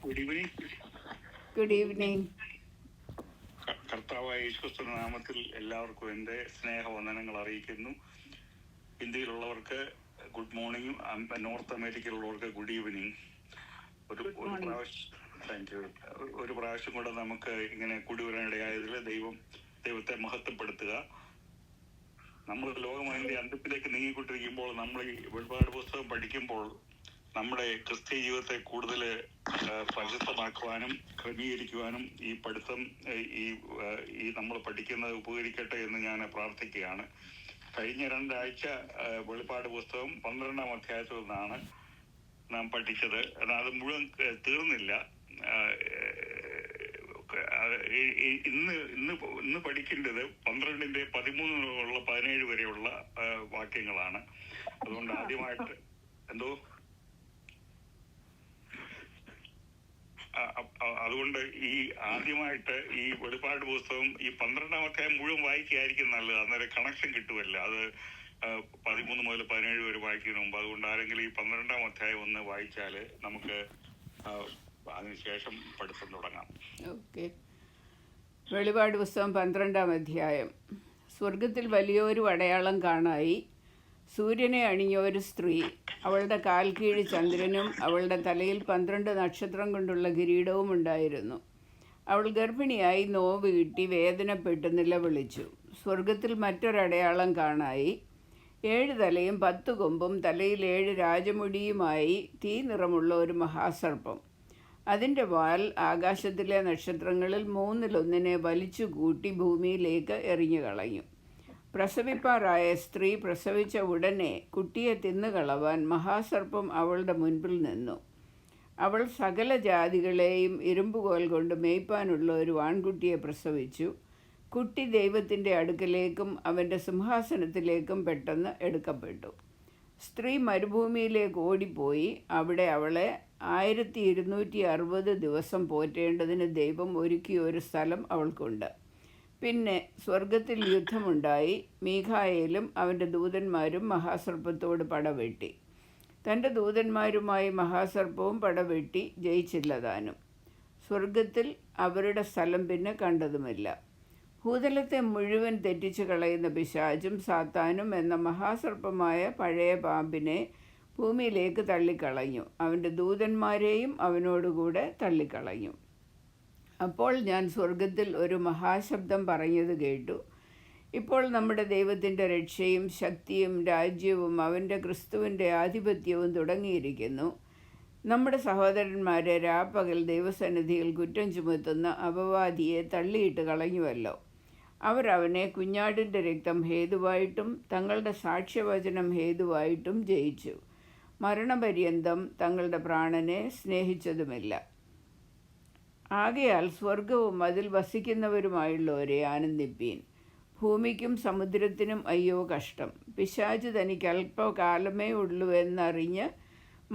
Good evening. Good evening. കർത്താവായ യേശുക്രിസ്തുവിന്റെ നാമത്തിൽ എല്ലാവർക്കും എൻ്റെ സ്നേഹവന്ദനങ്ങൾ അറിയിക്കുന്നു. ഇന്ത്യയിലുള്ളവർക്ക് ഗുഡ് മോർണിംഗ്, നോർത്ത് അമേരിക്കയിലുള്ളവർക്ക് ഗുഡ് ഈവനിങ്. ഒരു പ്രാവശ്യം കൂടെ നമുക്ക് ഇങ്ങനെ കൂടി വരാനിടയായതിൽ ദൈവത്തെ മഹത്വപ്പെടുത്തുക. നമ്മൾ ലോകം അതിന്റെ അന്ത്യത്തിലേക്ക് നീങ്ങിക്കൊണ്ടിരിക്കുമ്പോൾ നമ്മൾ ഈ വെളിപാട് പുസ്തകം പഠിക്കുമ്പോൾ നമ്മുടെ ക്രിസ്ത്യ ജീവിതത്തെ കൂടുതൽ പ്രശസ്തമാക്കുവാനും ക്രമീകരിക്കുവാനും ഈ പഠിത്തം ഈ നമ്മൾ പഠിക്കുന്നത് ഉപകരിക്കട്ടെ എന്ന് ഞാൻ പ്രാർത്ഥിക്കുകയാണ്. കഴിഞ്ഞ 2 ആഴ്ച വെളിപാട് പുസ്തകം 12-ാം അധ്യായത്തിൽ നിന്നാണ് നാം പഠിച്ചത്. എന്നാൽ അത് മുഴുവൻ തീർന്നില്ല. ഇന്ന് പഠിക്കേണ്ടത് 12-ന്റെ 13 17 വരെയുള്ള വാക്യങ്ങളാണ്. അതുകൊണ്ട് ആദ്യമായിട്ട് അതുകൊണ്ട് ആദ്യമായിട്ട് ഈ വെളിപാട് പുസ്തകം ഈ 12-ാം അധ്യായം മുഴുവൻ വായിക്കുകയായിരിക്കും നല്ലത്. അന്നേരം കണക്ഷൻ കിട്ടുമല്ലോ. അത് 13 മുതൽ 17 വരെ വായിക്കുന്നതിന് മുമ്പ്. അതുകൊണ്ട് ആരെങ്കിലും ഈ 12-ാം അധ്യായം ഒന്ന് വായിച്ചാൽ നമുക്ക് അതിനുശേഷം പഠിത്തം തുടങ്ങാം. ഓക്കെ. വെളിപാട് പുസ്തകം 12-ാം അധ്യായം. സ്വർഗത്തിൽ വലിയൊരു അടയാളം കാണായി. സൂര്യനെ അണിഞ്ഞ ഒരു സ്ത്രീ, അവളുടെ കാൽ കീഴ് ചന്ദ്രനും അവളുടെ തലയിൽ 12 നക്ഷത്രം കൊണ്ടുള്ള കിരീടവും ഉണ്ടായിരുന്നു. അവൾ ഗർഭിണിയായി നോവ് കിട്ടി വേദനപ്പെട്ട് നിലവിളിച്ചു. സ്വർഗത്തിൽ മറ്റൊരടയാളം കാണായി. 7 തലയും 10 കൊമ്പും തലയിൽ 7 രാജമുടിയുമായി തീ നിറമുള്ള ഒരു മഹാസർപ്പം. അതിൻ്റെ വാൽ ആകാശത്തിലെ നക്ഷത്രങ്ങളിൽ 3-1 വലിച്ചു കൂട്ടി ഭൂമിയിലേക്ക് എറിഞ്ഞു കളഞ്ഞു. പ്രസവിപ്പാറായ സ്ത്രീ പ്രസവിച്ച ഉടനെ കുട്ടിയെ തിന്നുകളവാൻ മഹാസർപ്പം അവളുടെ മുൻപിൽ നിന്നു. അവൾ സകല ജാതികളെയും ഇരുമ്പുകോൽ കൊണ്ട് മേയ്പ്പാനുള്ള ഒരു ആൺകുട്ടിയെ പ്രസവിച്ചു. കുട്ടി ദൈവത്തിൻ്റെ അടുക്കലേക്കും അവൻ്റെ സിംഹാസനത്തിലേക്കും പെട്ടെന്ന് എടുക്കപ്പെട്ടു. സ്ത്രീ മരുഭൂമിയിലേക്ക് ഓടിപ്പോയി. അവിടെ അവളെ 1260 ദിവസം പോറ്റേണ്ടതിന് ദൈവം ഒരുക്കിയ ഒരു സ്ഥലം അവൾക്കുണ്ട്. പിന്നെ സ്വർഗത്തിൽ യുദ്ധമുണ്ടായി. മീഖായേലും അവൻ്റെ ദൂതന്മാരും മഹാസർപ്പത്തോട് പടവെട്ടി. തൻ്റെ ദൂതന്മാരുമായി മഹാസർപ്പവും പടവെട്ടി ജയിച്ചില്ല താനും. സ്വർഗത്തിൽ അവരുടെ സ്ഥലം പിന്നെ കണ്ടതുമില്ല. ഭൂതലത്തെ മുഴുവൻ തെറ്റിച്ചു കളയുന്ന പിശാചും സാത്താനും എന്ന മഹാസർപ്പമായ പഴയ പാമ്പിനെ ഭൂമിയിലേക്ക് തള്ളിക്കളഞ്ഞു. അവൻ്റെ ദൂതന്മാരെയും അവനോടുകൂടെ തള്ളിക്കളഞ്ഞു. അപ്പോൾ ഞാൻ സ്വർഗത്തിൽ ഒരു മഹാശബ്ദം പറഞ്ഞത് കേട്ടു. ഇപ്പോൾ നമ്മുടെ ദൈവത്തിൻ്റെ രക്ഷയും ശക്തിയും രാജ്യവും അവൻ്റെ ക്രിസ്തുവിൻ്റെ ആധിപത്യവും തുടങ്ങിയിരിക്കുന്നു. നമ്മുടെ സഹോദരന്മാരെ രാപ്പകൽ ദൈവസന്നിധിയിൽ കുറ്റം ചുമത്തുന്ന അപവാദിയെ തള്ളിയിട്ട് കളഞ്ഞുവല്ലോ. അവർ അവനെ കുഞ്ഞാടിൻ്റെ രക്തം ഹേതുവായിട്ടും തങ്ങളുടെ സാക്ഷ്യവചനം ഹേതുവായിട്ടും ജയിച്ചു. മരണപര്യന്തം തങ്ങളുടെ പ്രാണനെ സ്നേഹിച്ചതുമില്ല. ആകയാൽ സ്വർഗവും അതിൽ വസിക്കുന്നവരുമായുള്ളവരെ ആനന്ദിപ്പീൻ. ഭൂമിക്കും സമുദ്രത്തിനും അയ്യോ കഷ്ടം. പിശാച് തനിക്ക് അല്പകാലമേ ഉള്ളൂ എന്നറിഞ്ഞ്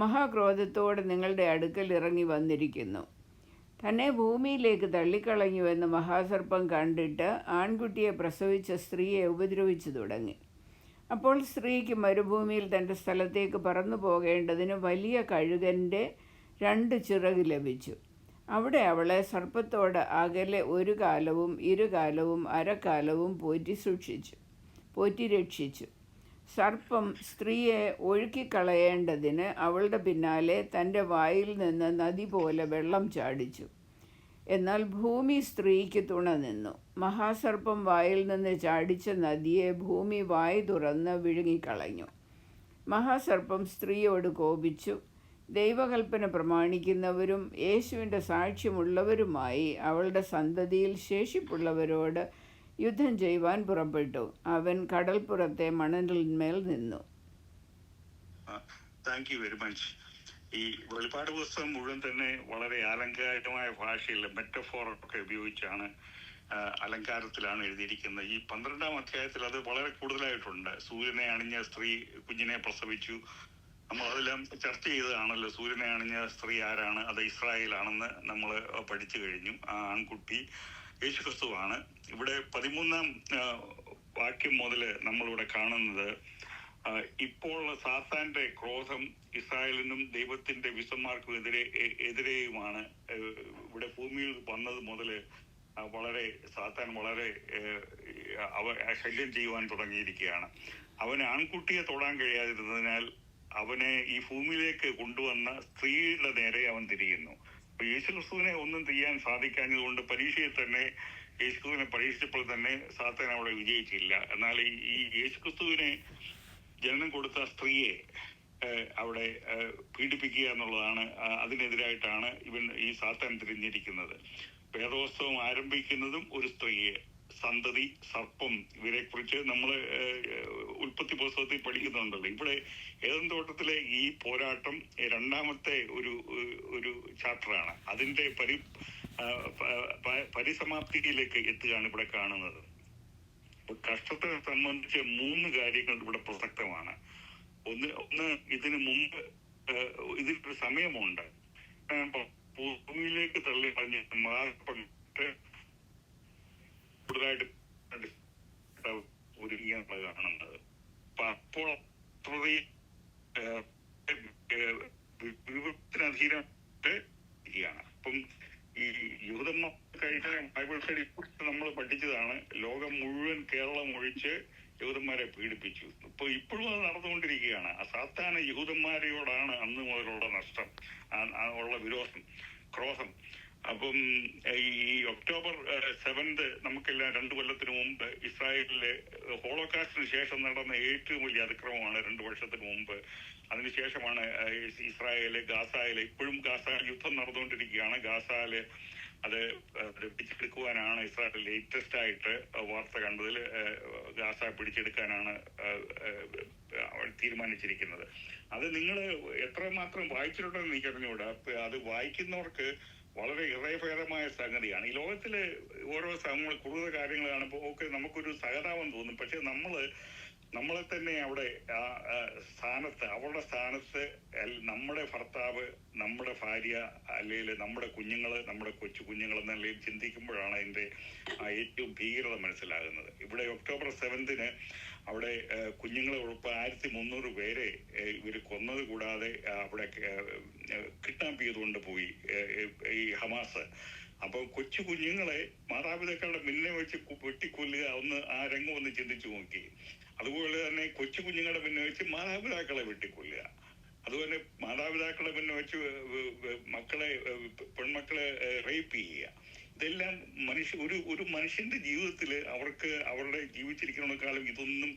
മഹാക്രോധത്തോടെ നിങ്ങളുടെ അടുക്കൽ ഇറങ്ങി വന്നിരിക്കുന്നു. തന്നെ ഭൂമിയിലേക്ക് തള്ളിക്കളഞ്ഞുവെന്ന് മഹാസർപ്പം കണ്ടിട്ട് ആൺകുട്ടിയെ പ്രസവിച്ച സ്ത്രീയെ ഉപദ്രവിച്ചു തുടങ്ങി. അപ്പോൾ സ്ത്രീക്ക് മരുഭൂമിയിൽ തൻ്റെ സ്ഥലത്തേക്ക് പറന്നു പോകേണ്ടതിന് വലിയ കഴുകൻ്റെ 2 ചിറക് ലഭിച്ചു. അവിടെ അവളെ സർപ്പത്തോട് അകലെ 1 കാലവും 2 കാലവും അരക്കാലവും പോറ്റി രക്ഷിച്ചു. സർപ്പം സ്ത്രീയെ ഒഴുക്കിക്കളയേണ്ടതിന് അവളുടെ പിന്നാലെ തൻ്റെ വായിൽ നിന്ന് നദി പോലെ വെള്ളം ചാടിച്ചു. എന്നാൽ ഭൂമി സ്ത്രീക്ക് തുണ നിന്നു. മഹാസർപ്പം വായിൽ നിന്ന് ചാടിച്ച നദിയെ ഭൂമി വായ് തുറന്ന് വിഴുങ്ങിക്കളഞ്ഞു. മഹാസർപ്പം സ്ത്രീയോട് കോപിച്ചു. ദൈവകൽപ്പന പ്രമാണിക്കുന്നവരും യേശുവിൻ്റെ സാക്ഷ്യമുള്ളവരുമായി അവളുടെ സന്തതിയിൽ ശേഷിപ്പുള്ളവരോട് യുദ്ധം ചെയ്യുവാൻ പുറപ്പെട്ടു. അവൻ കടൽപ്പുറത്തെ മണലിന്മേൽ നിന്നു. Thank you very much. ഈ വെളിപാട് പുസ്തകം മുഴുവൻ തന്നെ വളരെ അലങ്കാരികമായ ഭാഷയിൽ മെറ്റഫോറൊക്കെ ഉപയോഗിച്ചാണ്, അലങ്കാരത്തിലാണ് എഴുതിയിരിക്കുന്നത്. ഈ 12-ാം അധ്യായത്തിൽ അത് വളരെ കൂടുതലായിട്ടുണ്ട്. സൂര്യനെ അണിഞ്ഞ സ്ത്രീ കുഞ്ഞിനെ പ്രസവിച്ചു. നമ്മൾ അതെല്ലാം ചർച്ച ചെയ്തതാണല്ലോ. സൂര്യനെ അണിഞ്ഞ സ്ത്രീ ആരാണ്? അത് ഇസ്രായേലാണെന്ന് നമ്മൾ പഠിച്ചു കഴിഞ്ഞു. ആ ആൺകുട്ടി യേശുക്രിസ്തുവാണ്. ഇവിടെ 13-ാം വാക്യം മുതൽ നമ്മളിവിടെ കാണുന്നത് ഇപ്പോൾ സാത്താന്റെ ക്രോധം ഇസ്രായേലിനും ദൈവത്തിന്റെ വിശുദ്ധന്മാർക്കും എതിരെയുമാണ് ഇവിടെ ഭൂമിയിൽ വന്നത് മുതൽ വളരെ സാത്താൻ വളരെ ശല്യം ചെയ്യുവാൻ തുടങ്ങിയിരിക്കുകയാണ്. അവന് ആൺകുട്ടിയെ തൊടാൻ കഴിയാതിരുന്നതിനാൽ അവനെ ഈ ഭൂമിയിലേക്ക് കൊണ്ടുവന്ന സ്ത്രീയുടെ നേരെ അവൻ തിരിയുന്നു. അപ്പൊ യേശുക്രിസ്തുവിനെ ഒന്നും ചെയ്യാൻ സാധിക്കാഞ്ഞതുകൊണ്ട് പരീക്ഷയിൽ തന്നെ യേശുക്രിസ്തുവിനെ പരീക്ഷിച്ചപ്പോൾ തന്നെ സാത്താൻ അവിടെ വിജയിച്ചില്ല. എന്നാൽ ഈ യേശുക്രിസ്തുവിനെ ജനനം കൊടുത്ത സ്ത്രീയെ അവിടെ പീഡിപ്പിക്കുക എന്നുള്ളതാണ്, അതിനെതിരായിട്ടാണ് ഈ സാത്താൻ തിരിഞ്ഞിരിക്കുന്നത്. വേദോത്സവം ആരംഭിക്കുന്നതും ഒരു സ്ത്രീയെ, സന്തതി, സർപ്പം, ഇവരെ കുറിച്ച് നമ്മൾ ഉൽപ്പത്തി പുസ്തകത്തിൽ പഠിക്കുന്നുണ്ടല്ലോ. ഇവിടെ ഏദൻ തോട്ടത്തിലെ ഈ പോരാട്ടം രണ്ടാമത്തെ ഒരു ചാപ്റ്ററാണ്. അതിന്റെ പരിസമാപ്തിയിലേക്ക് എത്തുകയാണ് ഇവിടെ കാണുന്നത്. കഷ്ടത്തെ സംബന്ധിച്ച് 3 കാര്യങ്ങൾ ഇവിടെ പ്രസക്തമാണ്. ഒന്ന് ഇതിനു മുമ്പ് ഇതിനൊരു സമയമുണ്ട്. ഭൂമിയിലേക്ക് തള്ളി പറഞ്ഞ് മാറപ്പെട്ട് കൂടുതലായിട്ട് ഒരുങ്ങിയാണ് കാണുന്നത്. അപ്പൊ അപ്പോൾ വിവരത്തിനധീനമായിട്ട് ഇരിക്കുകയാണ്. അപ്പം ഈ യൂതന്മാർ കഴിഞ്ഞ ബൈബിൾ സ്റ്റഡി നമ്മൾ പഠിച്ചതാണ്, ലോകം മുഴുവൻ കേരളം ഒഴിച്ച് യൂതന്മാരെ പീഡിപ്പിച്ചു. ഇപ്പോഴും അത് നടന്നുകൊണ്ടിരിക്കുകയാണ്. സാത്താന യൂതന്മാരോടാണ് അന്ന് മുതലുള്ള നഷ്ടം, ഉള്ള വിരോധം, ക്രോധം. അപ്പം ഈ ഒക്ടോബർ 7 നമുക്കെല്ലാം 2 കൊല്ലത്തിന് മുമ്പ് ഇസ്രായേലിലെ ഹോളോകാസ്റ്റിന് ശേഷം നടന്ന ഏറ്റവും വലിയ അതിക്രമമാണ് 2 വർഷത്തിന് മുമ്പ്. അതിനുശേഷമാണ് ഇസ്രായേല് ഗാസയില്, ഇപ്പോഴും ഗാസ യുദ്ധം നടന്നുകൊണ്ടിരിക്കുകയാണ്. ഗാസയില് അത് പിടിച്ചെടുക്കുവാനാണ് ഇസ്രായേൽ ലേറ്റസ്റ്റ് ആയിട്ട് വാർത്ത കണ്ടതിൽ. ഗാസ പിടിച്ചെടുക്കാനാണ് തീരുമാനിച്ചിരിക്കുന്നത്. അത് നിങ്ങൾ എത്രമാത്രം വായിച്ചിട്ടുണ്ടെന്ന് എനിക്ക് അറിഞ്ഞുകൂടാ. അത് വായിക്കുന്നവർക്ക് വളരെ ഇറയഭേദമായ സംഗതിയാണ്. ഈ ലോകത്തിലെ ഓരോ കൂടുതൽ കാര്യങ്ങൾ കാണുമ്പോൾ ഒക്കെ നമുക്കൊരു സഹതാപം തോന്നും. പക്ഷെ നമ്മളെ തന്നെ അവിടെ അവരുടെ സ്ഥാനത്ത് നമ്മുടെ ഭർത്താവ്, നമ്മുടെ ഭാര്യ, അല്ലെങ്കിൽ നമ്മുടെ കുഞ്ഞുങ്ങള്, നമ്മുടെ കൊച്ചു കുഞ്ഞുങ്ങൾ എന്ന നിലയിൽ ചിന്തിക്കുമ്പോഴാണ് അതിന്റെ ഏറ്റവും ഭീകരത മനസ്സിലാകുന്നത്. ഇവിടെ ഒക്ടോബർ 7 അവിടെ കുഞ്ഞുങ്ങളെ ഉൾപ്പെടെ 1300 പേരെ ഇവർ കൊന്നത് കൂടാതെ അവിടെ കിഡ്നാപ്പ് ചെയ്തുകൊണ്ട് പോയി ഈ ഹമാസ്. അപ്പൊ കൊച്ചു കുഞ്ഞുങ്ങളെ മാതാപിതാക്കളുടെ മുന്നേ വെച്ച് വെട്ടിക്കൊല്ലുക, ആ രംഗം ഒന്ന് ചിന്തിച്ചു നോക്കി. അതുപോലെ തന്നെ കൊച്ചു കുഞ്ഞുങ്ങളുടെ മുന്നേ വെച്ച് മാതാപിതാക്കളെ വെട്ടിക്കൊല്ലുക. അതുപോലെ മാതാപിതാക്കളെ മുന്നേ വെച്ച് പെൺമക്കളെ റേപ്പ് ചെയ്യുക. ഇതെല്ലാം ഒരു മനുഷ്യന്റെ ജീവിതത്തിൽ അവരുടെ ജീവിച്ചിരിക്കുന്നതിനേക്കാളും ഇതൊന്നും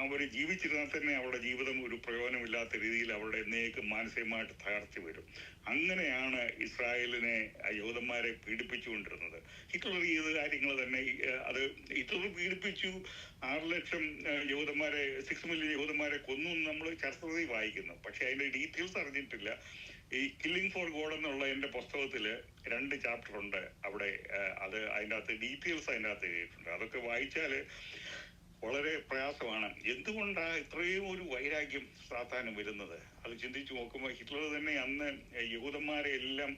അവർ ജീവിച്ചിരുന്നാൽ തന്നെ അവരുടെ ജീവിതം ഒരു പ്രയോജനമില്ലാത്ത രീതിയിൽ അവരുടെ എന്നേക്കും മാനസികമായിട്ട് തകർച്ച വരും. അങ്ങനെയാണ് ഇസ്രായേലിനെ യൂതന്മാരെ പീഡിപ്പിച്ചുകൊണ്ടിരുന്നത്. ഹിറ്റ്ലർ ചെയ്ത കാര്യങ്ങൾ തന്നെ. അത് ഹിറ്റ്ലർ പീഡിപ്പിച്ചു, 6 ലക്ഷം യൂതന്മാരെ, 6 മില്യൺ യൂതന്മാരെ കൊന്നു നമ്മൾ ചരിത്രത്തിൽ വായിക്കുന്നു. പക്ഷെ അതിന്റെ ഡീറ്റെയിൽസ് അറിഞ്ഞിട്ടില്ല. ഈ കില്ലിംഗ് ഫോർ ഗോഡ് എന്നുള്ള എന്റെ പുസ്തകത്തില് 2 ചാപ്റ്റർ ഉണ്ട്. അവിടെ അതിൻ്റെ അകത്ത് ഡീറ്റെയിൽസ് അതിൻ്റെ അകത്ത് എഴുതിയിട്ടുണ്ട്. അതൊക്കെ വായിച്ചാല് വളരെ പ്രയാസമാണ്. എന്തുകൊണ്ടാ ഇത്രയും ഒരു വൈരാഗ്യം സാത്താന് വരുന്നത്? അത് ചിന്തിച്ചു നോക്കുമ്പോൾ ഹിറ്റ്ലർ തന്നെ അന്ന് യൂതന്മാരെ എല്ലാം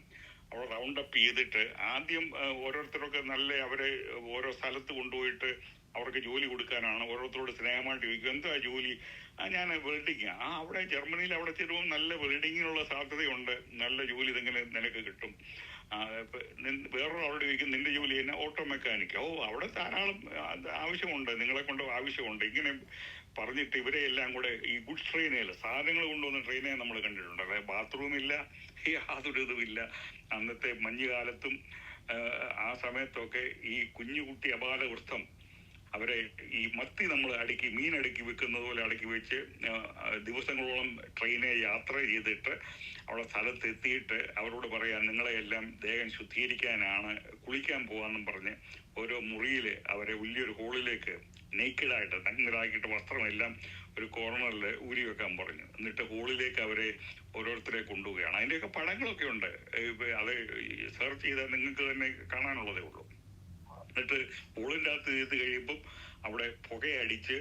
അവിടെ റൗണ്ട് അപ്പ് ചെയ്തിട്ട് ആദ്യം ഓരോരുത്തരൊക്കെ അവരെ ഓരോ സ്ഥലത്ത് കൊണ്ടുപോയിട്ട് അവർക്ക് ജോലി കൊടുക്കാനാണ്. ഓരോരുത്തരോട് സ്നേഹമായിട്ട് ചോദിക്കും, എന്താ ജോലി? ഞാൻ വെൽഡിങ്. അവിടെ ജർമ്മനിയിൽ അവിടെ ചെല്ലുമ്പോൾ നല്ല വെൽഡിങ്ങിനുള്ള സാധ്യതയുണ്ട്, നല്ല ജോലി ഇതെങ്ങനെ നിനക്ക് കിട്ടും. വേറൊരു അവിടെ ചോദിക്കും, നിന്റെ ജോലി തന്നെ ഓട്ടോ മെക്കാനിക്. അവിടെ ധാരാളം ആവശ്യമുണ്ട്, നിങ്ങളെ കൊണ്ട് ആവശ്യമുണ്ട്. ഇങ്ങനെ പറഞ്ഞിട്ട് ഇവരെ എല്ലാം കൂടെ ഈ ഗുഡ്സ് ട്രെയിനിൽ സാധനങ്ങൾ കൊണ്ടുവന്ന ട്രെയിനെ നമ്മൾ കണ്ടിട്ടുണ്ട്. അതായത് ബാത്റൂമില്ല, യാതൊരു ഇതുമില്ല. അന്നത്തെ മഞ്ഞുകാലത്തും ആ സമയത്തൊക്കെ ഈ കുഞ്ഞുകുട്ടി അപാലവൃത്തം അവരെ ഈ മത്തി നമ്മൾ മീൻ അടുക്കി വെക്കുന്നത് പോലെ അടുക്കി വെച്ച് ദിവസങ്ങളോളം ട്രെയിനെ യാത്ര ചെയ്തിട്ട് അവിടെ സ്ഥലത്ത് എത്തിയിട്ട് അവരോട് പറയാം, നിങ്ങളെ എല്ലാം ദേഹം ശുദ്ധീകരിക്കാനാണ്, കുളിക്കാൻ പോകാമെന്നും പറഞ്ഞ് ഓരോ മുറിയിൽ അവരെ വലിയൊരു ഹോളിലേക്ക് നേക്കഡായിട്ട് നഗ്നരാക്കിയിട്ട് വസ്ത്രമെല്ലാം ഒരു കോർണറിൽ ഊരി വെക്കാൻ പറഞ്ഞു. എന്നിട്ട് ഹോളിലേക്ക് അവരെ ഓരോരുത്തരെ കൊണ്ടുപോവുകയാണ്. അതിൻ്റെയൊക്കെ പടങ്ങളൊക്കെ ഉണ്ട്. അത് സെർച്ച് ചെയ്താൽ നിങ്ങൾക്ക് തന്നെ കാണാനുള്ളതേ ഉള്ളൂ. എന്നിട്ട് ഹോളിൻ്റെ അകത്ത് ചെയ്ത് കഴിയുമ്പം അവിടെ പുകയടിച്ച്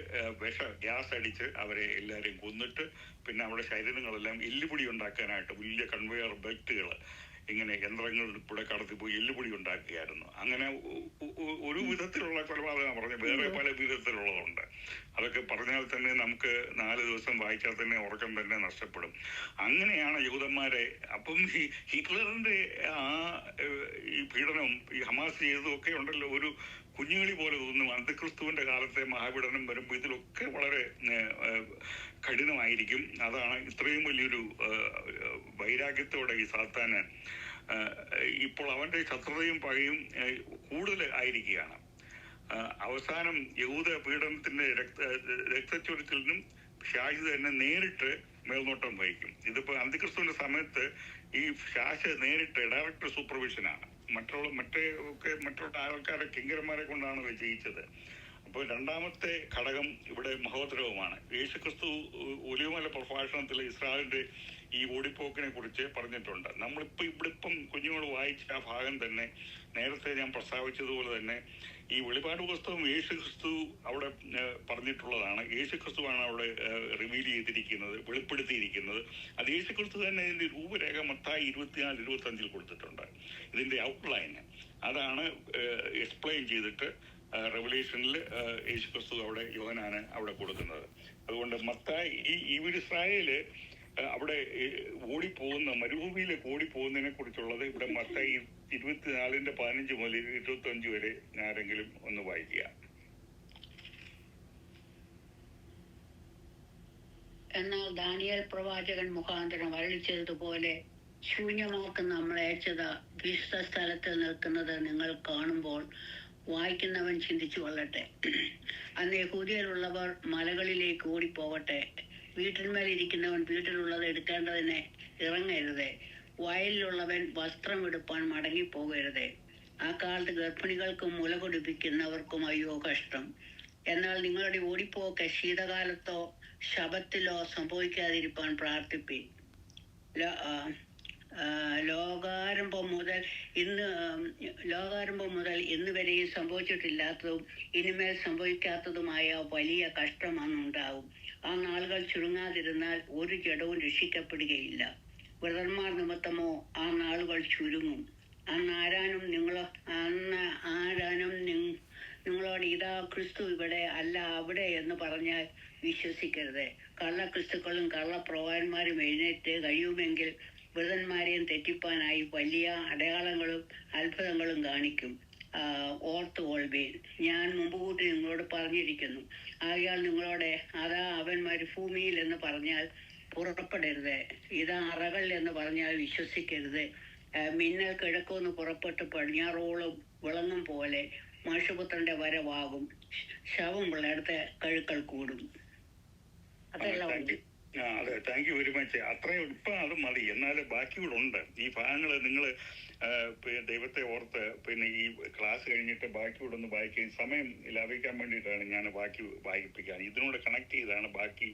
ഗ്യാസ് അടിച്ച് അവരെ എല്ലാവരെയും കൊന്നിട്ട് പിന്നെ അവിടെ ശരീരങ്ങളെല്ലാം എല്ലുപൊടി ഉണ്ടാക്കാനായിട്ട് വലിയ കൺവെയർ ബെൽറ്റുകൾ ഇങ്ങനെ യന്ത്രങ്ങൾ കൂടെ കടത്തിപ്പോയി എല്ലുപൊടി ഉണ്ടാക്കുകയായിരുന്നു. അങ്ങനെ ഒരു വിധത്തിലുള്ള കൊലപാതകം പറഞ്ഞു, വേറെ പല വിധത്തിലുള്ളതുണ്ട്. അതൊക്കെ പറഞ്ഞാൽ തന്നെ നമുക്ക് 4 ദിവസം വായിച്ചാൽ തന്നെ ഉറക്കം തന്നെ നഷ്ടപ്പെടും. അങ്ങനെയാണ് യഹൂദന്മാരെ. അപ്പം ഈ ഹിറ്റ്ലറിന്റെ ഈ പീഡനവും ഈ ഹമാസ് ചെയ്തതും ഒക്കെ ഉണ്ടല്ലോ, ഒരു കുഞ്ഞുകളി പോലെ തോന്നും. അന്തിക്രിസ്തുവിന്റെ കാലത്തെ മഹാപീഡനം വരുമ്പോൾ ഇതിലൊക്കെ വളരെ കഠിനമായിരിക്കും. അതാണ് ഇത്രയും വലിയൊരു വൈരാഗ്യത്തോടെ ഈ സാത്താന് ഇപ്പോൾ അവന്റെ ശത്രുതയും പകയും കൂടുതൽ ആയിരിക്കുകയാണ്. അവസാനം യഹൂദ പീഡനത്തിന്റെ രക്തച്ചൊരിച്ചിലിനും ഷാഹിദ് തന്നെ നേരിട്ട് മേൽനോട്ടം വഹിക്കും. ഇതിപ്പോ അന്തിക്രിസ്തുവിന്റെ സമയത്ത് ഈ ഷാഷ് നേരിട്ട് ഡയറക്ടർ സൂപ്പർവിഷനാണ്. മറ്റുള്ള ആൾക്കാരെ കിങ്കരന്മാരെ കൊണ്ടാണ് ഇത് ചെയ്യിച്ചത്. അപ്പോൾ രണ്ടാമത്തെ ഘടകം ഇവിടെ മഹോദരവുമാണ്. യേശുക്രിസ്തു ഒലിവുമല പ്രഭാഷണത്തിൽ ഇസ്രായേലിന്റെ ഈ ഓടിപ്പോക്കിനെ കുറിച്ച് പറഞ്ഞിട്ടുണ്ട്. ഇവിടിപ്പം കുഞ്ഞുങ്ങൾ വായിച്ച ആ ഭാഗം തന്നെ നേരത്തെ ഞാൻ പ്രസ്താവിച്ചതുപോലെ തന്നെ ഈ വെളിപാട് പുസ്തകം യേശുക്രിസ്തു അവിടെ പറഞ്ഞിട്ടുള്ളതാണ്. യേശുക്രിസ്തുവാണ് അവിടെ റിവീൽ ചെയ്തിരിക്കുന്നത്, വെളിപ്പെടുത്തിയിരിക്കുന്നത്. അത് യേശുക്രിസ്തു തന്നെ ഇതിന്റെ രൂപരേഖ മത്തായി 24-25 കൊടുത്തിട്ടുണ്ട്. ഇതിന്റെ ഔട്ട്ലൈന് അതാണ് എക്സ്പ്ലെയിൻ ചെയ്തിട്ട് റെവല്യൂഷനിൽ യേശുക്രിസ്തു അവിടെ യോഹന്നാന് അവിടെ കൊടുക്കുന്നത്. അതുകൊണ്ട് മത്തായി ഇസ്രായേല് അവിടെ ഓടിപ്പോകുന്ന മരുഭൂമിയിലേക്ക് ഓടിപ്പോകുന്നതിനെ കുറിച്ചുള്ളത് ഇവിടെ മത്തായി 24-15 മുതൽ 25 വരെ ആരെങ്കിലും ഒന്ന് വായിക്കുക. എന്നാൽ ദാനിയേൽ പ്രവാചകൻ മുഖാന്തരം അരുളിച്ചതുപോലെ ശൂന്യമാക്കുന്ന നമ്മളയച്ചത വിശുദ്ധ സ്ഥലത്ത് നിൽക്കുന്നത് നിങ്ങൾ കാണുമ്പോൾ വായിക്കുന്നവൻ ചിന്തിച്ചു കൊള്ളട്ടെ. അന്ന് യഹൂദിയയിലുള്ളവർ മലകളിലേക്ക് ഓടിപ്പോകട്ടെ. വീട്ടിന്മേലിരിക്കുന്നവൻ വീട്ടിലുള്ളത് എടുക്കേണ്ടതിന് ഇറങ്ങരുത്. വയലിലുള്ളവൻ വസ്ത്രം എടുപ്പാൻ മടങ്ങിപ്പോകരുത്. ആ കാലത്ത് ഗർഭിണികൾക്കും മുല കുടിപ്പിക്കുന്നവർക്കും അയ്യോ കഷ്ടം. എന്നാൽ നിങ്ങളുടെ ഓടിപ്പോക്ക് ശീതകാലത്തോ ശബത്തിലോ സംഭവിക്കാതിരിപ്പാൻ പ്രാർത്ഥിപ്പീൻ. ലോകാരംഭം മുതൽ ഇന്ന് വരെയും സംഭവിച്ചിട്ടില്ലാത്തതും ഇനിമേൽ സംഭവിക്കാത്തതുമായ വലിയ കഷ്ടം അന്നുണ്ടാവും. ആ നാളുകൾ ചുരുങ്ങാതിരുന്നാൽ ഒരു ജഡവും രക്ഷിക്കപ്പെടുകയില്ല. വ്രതന്മാർ നിമിത്തമോ ആ നാളുകൾ ചുരുങ്ങും. അന്ന് ആരാനും നിങ്ങളോട് ഇതാ ക്രിസ്തു ഇവിടെ അല്ല അവിടെ എന്ന് പറഞ്ഞാൽ വിശ്വസിക്കരുത്. കള്ളക്രിസ്തുക്കളും കള്ളപ്രവാചകന്മാരും എഴുന്നേറ്റ് കഴിയുമെങ്കിൽ വ്രതന്മാരെയും തെറ്റിപ്പാനായി വലിയ അടയാളങ്ങളും അത്ഭുതങ്ങളും കാണിക്കും. ഓർത്തുകൊള്ളുവീൻ, ഞാൻ മുമ്പുകൂട്ടി നിങ്ങളോട് പറഞ്ഞിരിക്കുന്നു. ആകയാൽ നിങ്ങളോട് അതാ അവൻ മരുഭൂമിയിൽ എന്ന് പറഞ്ഞാൽ പുറപ്പെടരുത്. ഇതാ അറകൾ എന്ന് പറഞ്ഞാൽ വിശ്വസിക്കരുത്. മിന്നൽ കിഴക്കുന്ന് പുറപ്പെട്ട് പടിഞ്ഞാറോളം വിളങ്ങും പോലെ മനുഷ്യപുത്രന്റെ വരവാകും. ശവം ഉള്ളിടത്ത് കഴുക്കൾ കൂടും. അതെല്ലാം ഉണ്ട്. അതെ, താങ്ക് യു വെരി മച്ച്. അത്രയും ഇപ്പം അത് മതി. എന്നാൽ ബാക്കി കൂടെ ഉണ്ട്. ഈ ഭാഗങ്ങൾ നിങ്ങൾ ദൈവത്തെ ഓർത്ത് പിന്നെ ഈ ക്ലാസ് കഴിഞ്ഞിട്ട് ബാക്കി കൂടെ ഒന്ന് വായിക്കുകയും സമയം ലാഭിക്കാൻ വേണ്ടിയിട്ടാണ് ഞാൻ ബാക്കി വായിപ്പിക്കാൻ. ഇതിനോട് കണക്ട് ചെയ്താണ് ബാക്കി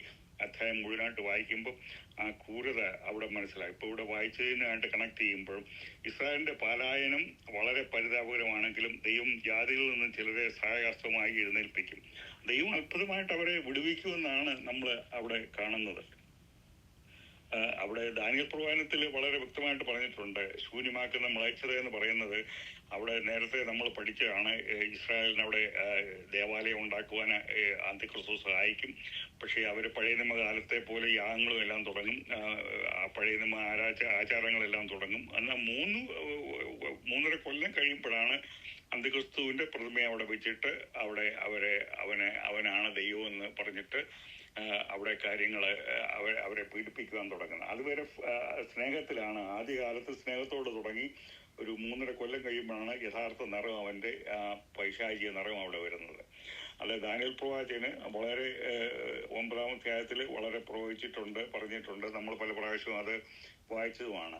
അധ്യായം മുഴുവനായിട്ട് വായിക്കുമ്പോൾ ആ ക്രൂരത അവിടെ മനസ്സിലായി. ഇപ്പോൾ ഇവിടെ വായിച്ചതിനായിട്ട് കണക്ട് ചെയ്യുമ്പോഴും ഇസ്രായേലിന്റെ പലായനം വളരെ പരിതാപകരമാണെങ്കിലും ദൈവം ജാതികളിൽ നിന്നും ചിലരെ സഹായഹസ്തമായി എഴുന്നേൽപ്പിക്കും. ദൈവം അത്ഭുതമായിട്ട് അവരെ വിടുവിക്കുമെന്നാണ് നമ്മൾ അവിടെ കാണുന്നത്. അവിടെ ദാനിയേൽ പ്രവചനത്തിൽ വളരെ വ്യക്തമായിട്ട് പറഞ്ഞിട്ടുണ്ട്. ശൂന്യമാക്കുന്ന മ്ലേച്ഛത എന്ന് പറയുന്നത് അവിടെ നേരത്തെ നമ്മൾ പഠിച്ചതാണ്. ഇസ്രായേലിന് അവിടെ ദേവാലയം ഉണ്ടാക്കുവാൻ അന്തിക്രിസ്തു സഹായിക്കും. പക്ഷേ അവർ പഴയ നിയമകാലത്തെ പോലെ യാഗങ്ങളും എല്ലാം തുടങ്ങും. പഴയ നിയമ ആചാരങ്ങളെല്ലാം തുടങ്ങും. എന്നാൽ 3.5 കൊല്ലം കഴിയുമ്പോഴാണ് അന്തിക്രിസ്തുവിന്റെ പ്രതിമയെ അവിടെ വെച്ചിട്ട് അവിടെ അവനാണ് ദൈവം എന്ന് പറഞ്ഞിട്ട് അവിടെ കാര്യങ്ങള് അവരെ പീഡിപ്പിക്കുവാൻ തുടങ്ങുന്നത്. അതുവരെ സ്നേഹത്തിലാണ്. ആദ്യകാലത്ത് സ്നേഹത്തോട് തുടങ്ങി ഒരു 3.5 കൊല്ലം കഴിയുമ്പോഴാണ് യഥാർത്ഥ നിറം, അവന്റെ പൈശാചിക നിറം അവിടെ വരുന്നത്. അത് ദാനിയേൽ പ്രവാചകന് വളരെ 9-ാം അധ്യായത്തിൽ വളരെ പ്രവചിച്ചിട്ടുണ്ട്, പറഞ്ഞിട്ടുണ്ട്. നമ്മൾ പല പ്രാവശ്യവും അത് വായിച്ചതുമാണ്.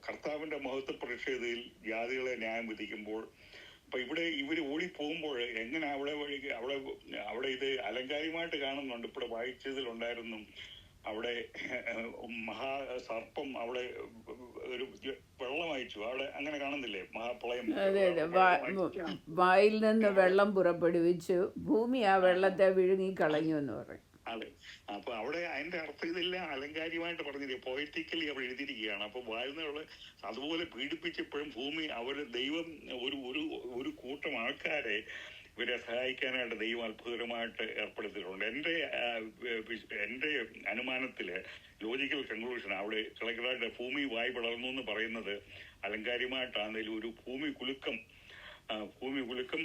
കർത്താവിന്റെ മഹത്വ പ്രതിഷേധയിൽ ജാതികളെ ന്യായം വിധിക്കുമ്പോൾ അപ്പൊ ഇവിടെ ഇവര് ഓടിപ്പോകുമ്പോൾ എങ്ങനെ അവിടെ ഇത് അലങ്കാരികമായിട്ട് കാണുന്നുണ്ട്. ഇവിടെ വായിച്ചതിലുണ്ടായിരുന്നു അവിടെ മഹാസർപ്പം അവിടെ ഒരു വെള്ളം അയച്ചു. അവിടെ അങ്ങനെ കാണുന്നില്ലേ? മഹാപ്രളയം. വായിൽ നിന്ന് വെള്ളം പുറപ്പെടുവിച്ചു, ഭൂമി ആ വെള്ളത്തെ വിഴുങ്ങി കളഞ്ഞു എന്ന് പറയും. അതെ, അപ്പൊ അവിടെ അതിന്റെ അർത്ഥം ഇതെല്ലാം അലങ്കാരികമായിട്ട് പറഞ്ഞിരിക്കുക, പോയറ്റിക്കലി അവർ എഴുതിയിരിക്കുകയാണ്. അപ്പൊ വാഴുന്നവള് അതുപോലെ പീഡിപ്പിച്ചപ്പോഴും ഭൂമി ദൈവം ഒരു ഒരു ഒരു കൂട്ടം ആൾക്കാരെ ഇവരെ സഹായിക്കാനായിട്ട് ദൈവം അത്ഭുതകരമായിട്ട് ഏർപ്പെടുത്തിയിട്ടുണ്ട്. എൻ്റെ അനുമാനത്തില് ലോജിക്കൽ കൺക്ലൂഷൻ അവിടെ കളക്ടറായിട്ട് ഭൂമി വായി വളർന്നു എന്ന് പറയുന്നത് അലങ്കാരികമായിട്ടാണെങ്കിലും ഒരു ഭൂമി കുലുക്കം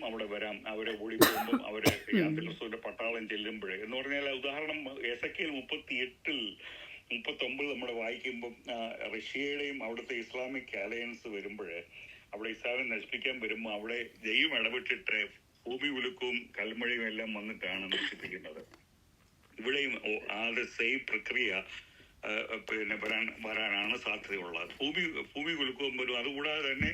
അവിടെ വരാം. അവരെ ഓടിപ്പോകുമ്പം അവര് ക്രിസ്തുവിന്റെ പട്ടാളം ചെല്ലുമ്പോഴേ എന്ന് പറഞ്ഞാൽ, ഉദാഹരണം എസെക്കിയേൽ 39 നമ്മൾ വായിക്കുമ്പം റഷ്യയുടെയും അവിടുത്തെ ഇസ്ലാമിക് അലയൻസ് വരുമ്പോഴേ, അവിടെ ഇസ്ലാമിനെ നശിപ്പിക്കാൻ വരുമ്പോൾ അവിടെ ദൈവം ഇടപെട്ടിട്ട് ഭൂമി കുലുക്കവും കൽമഴയും എല്ലാം വന്നിട്ടാണ് നശിപ്പിക്കുന്നത്. ഇവിടെയും അത് സെയിം പ്രക്രിയ പിന്നെ വരാനാണ് സാധ്യതയുള്ളത്. ഭൂമി കുലുക്കവും വരും. അതുകൂടാതെ തന്നെ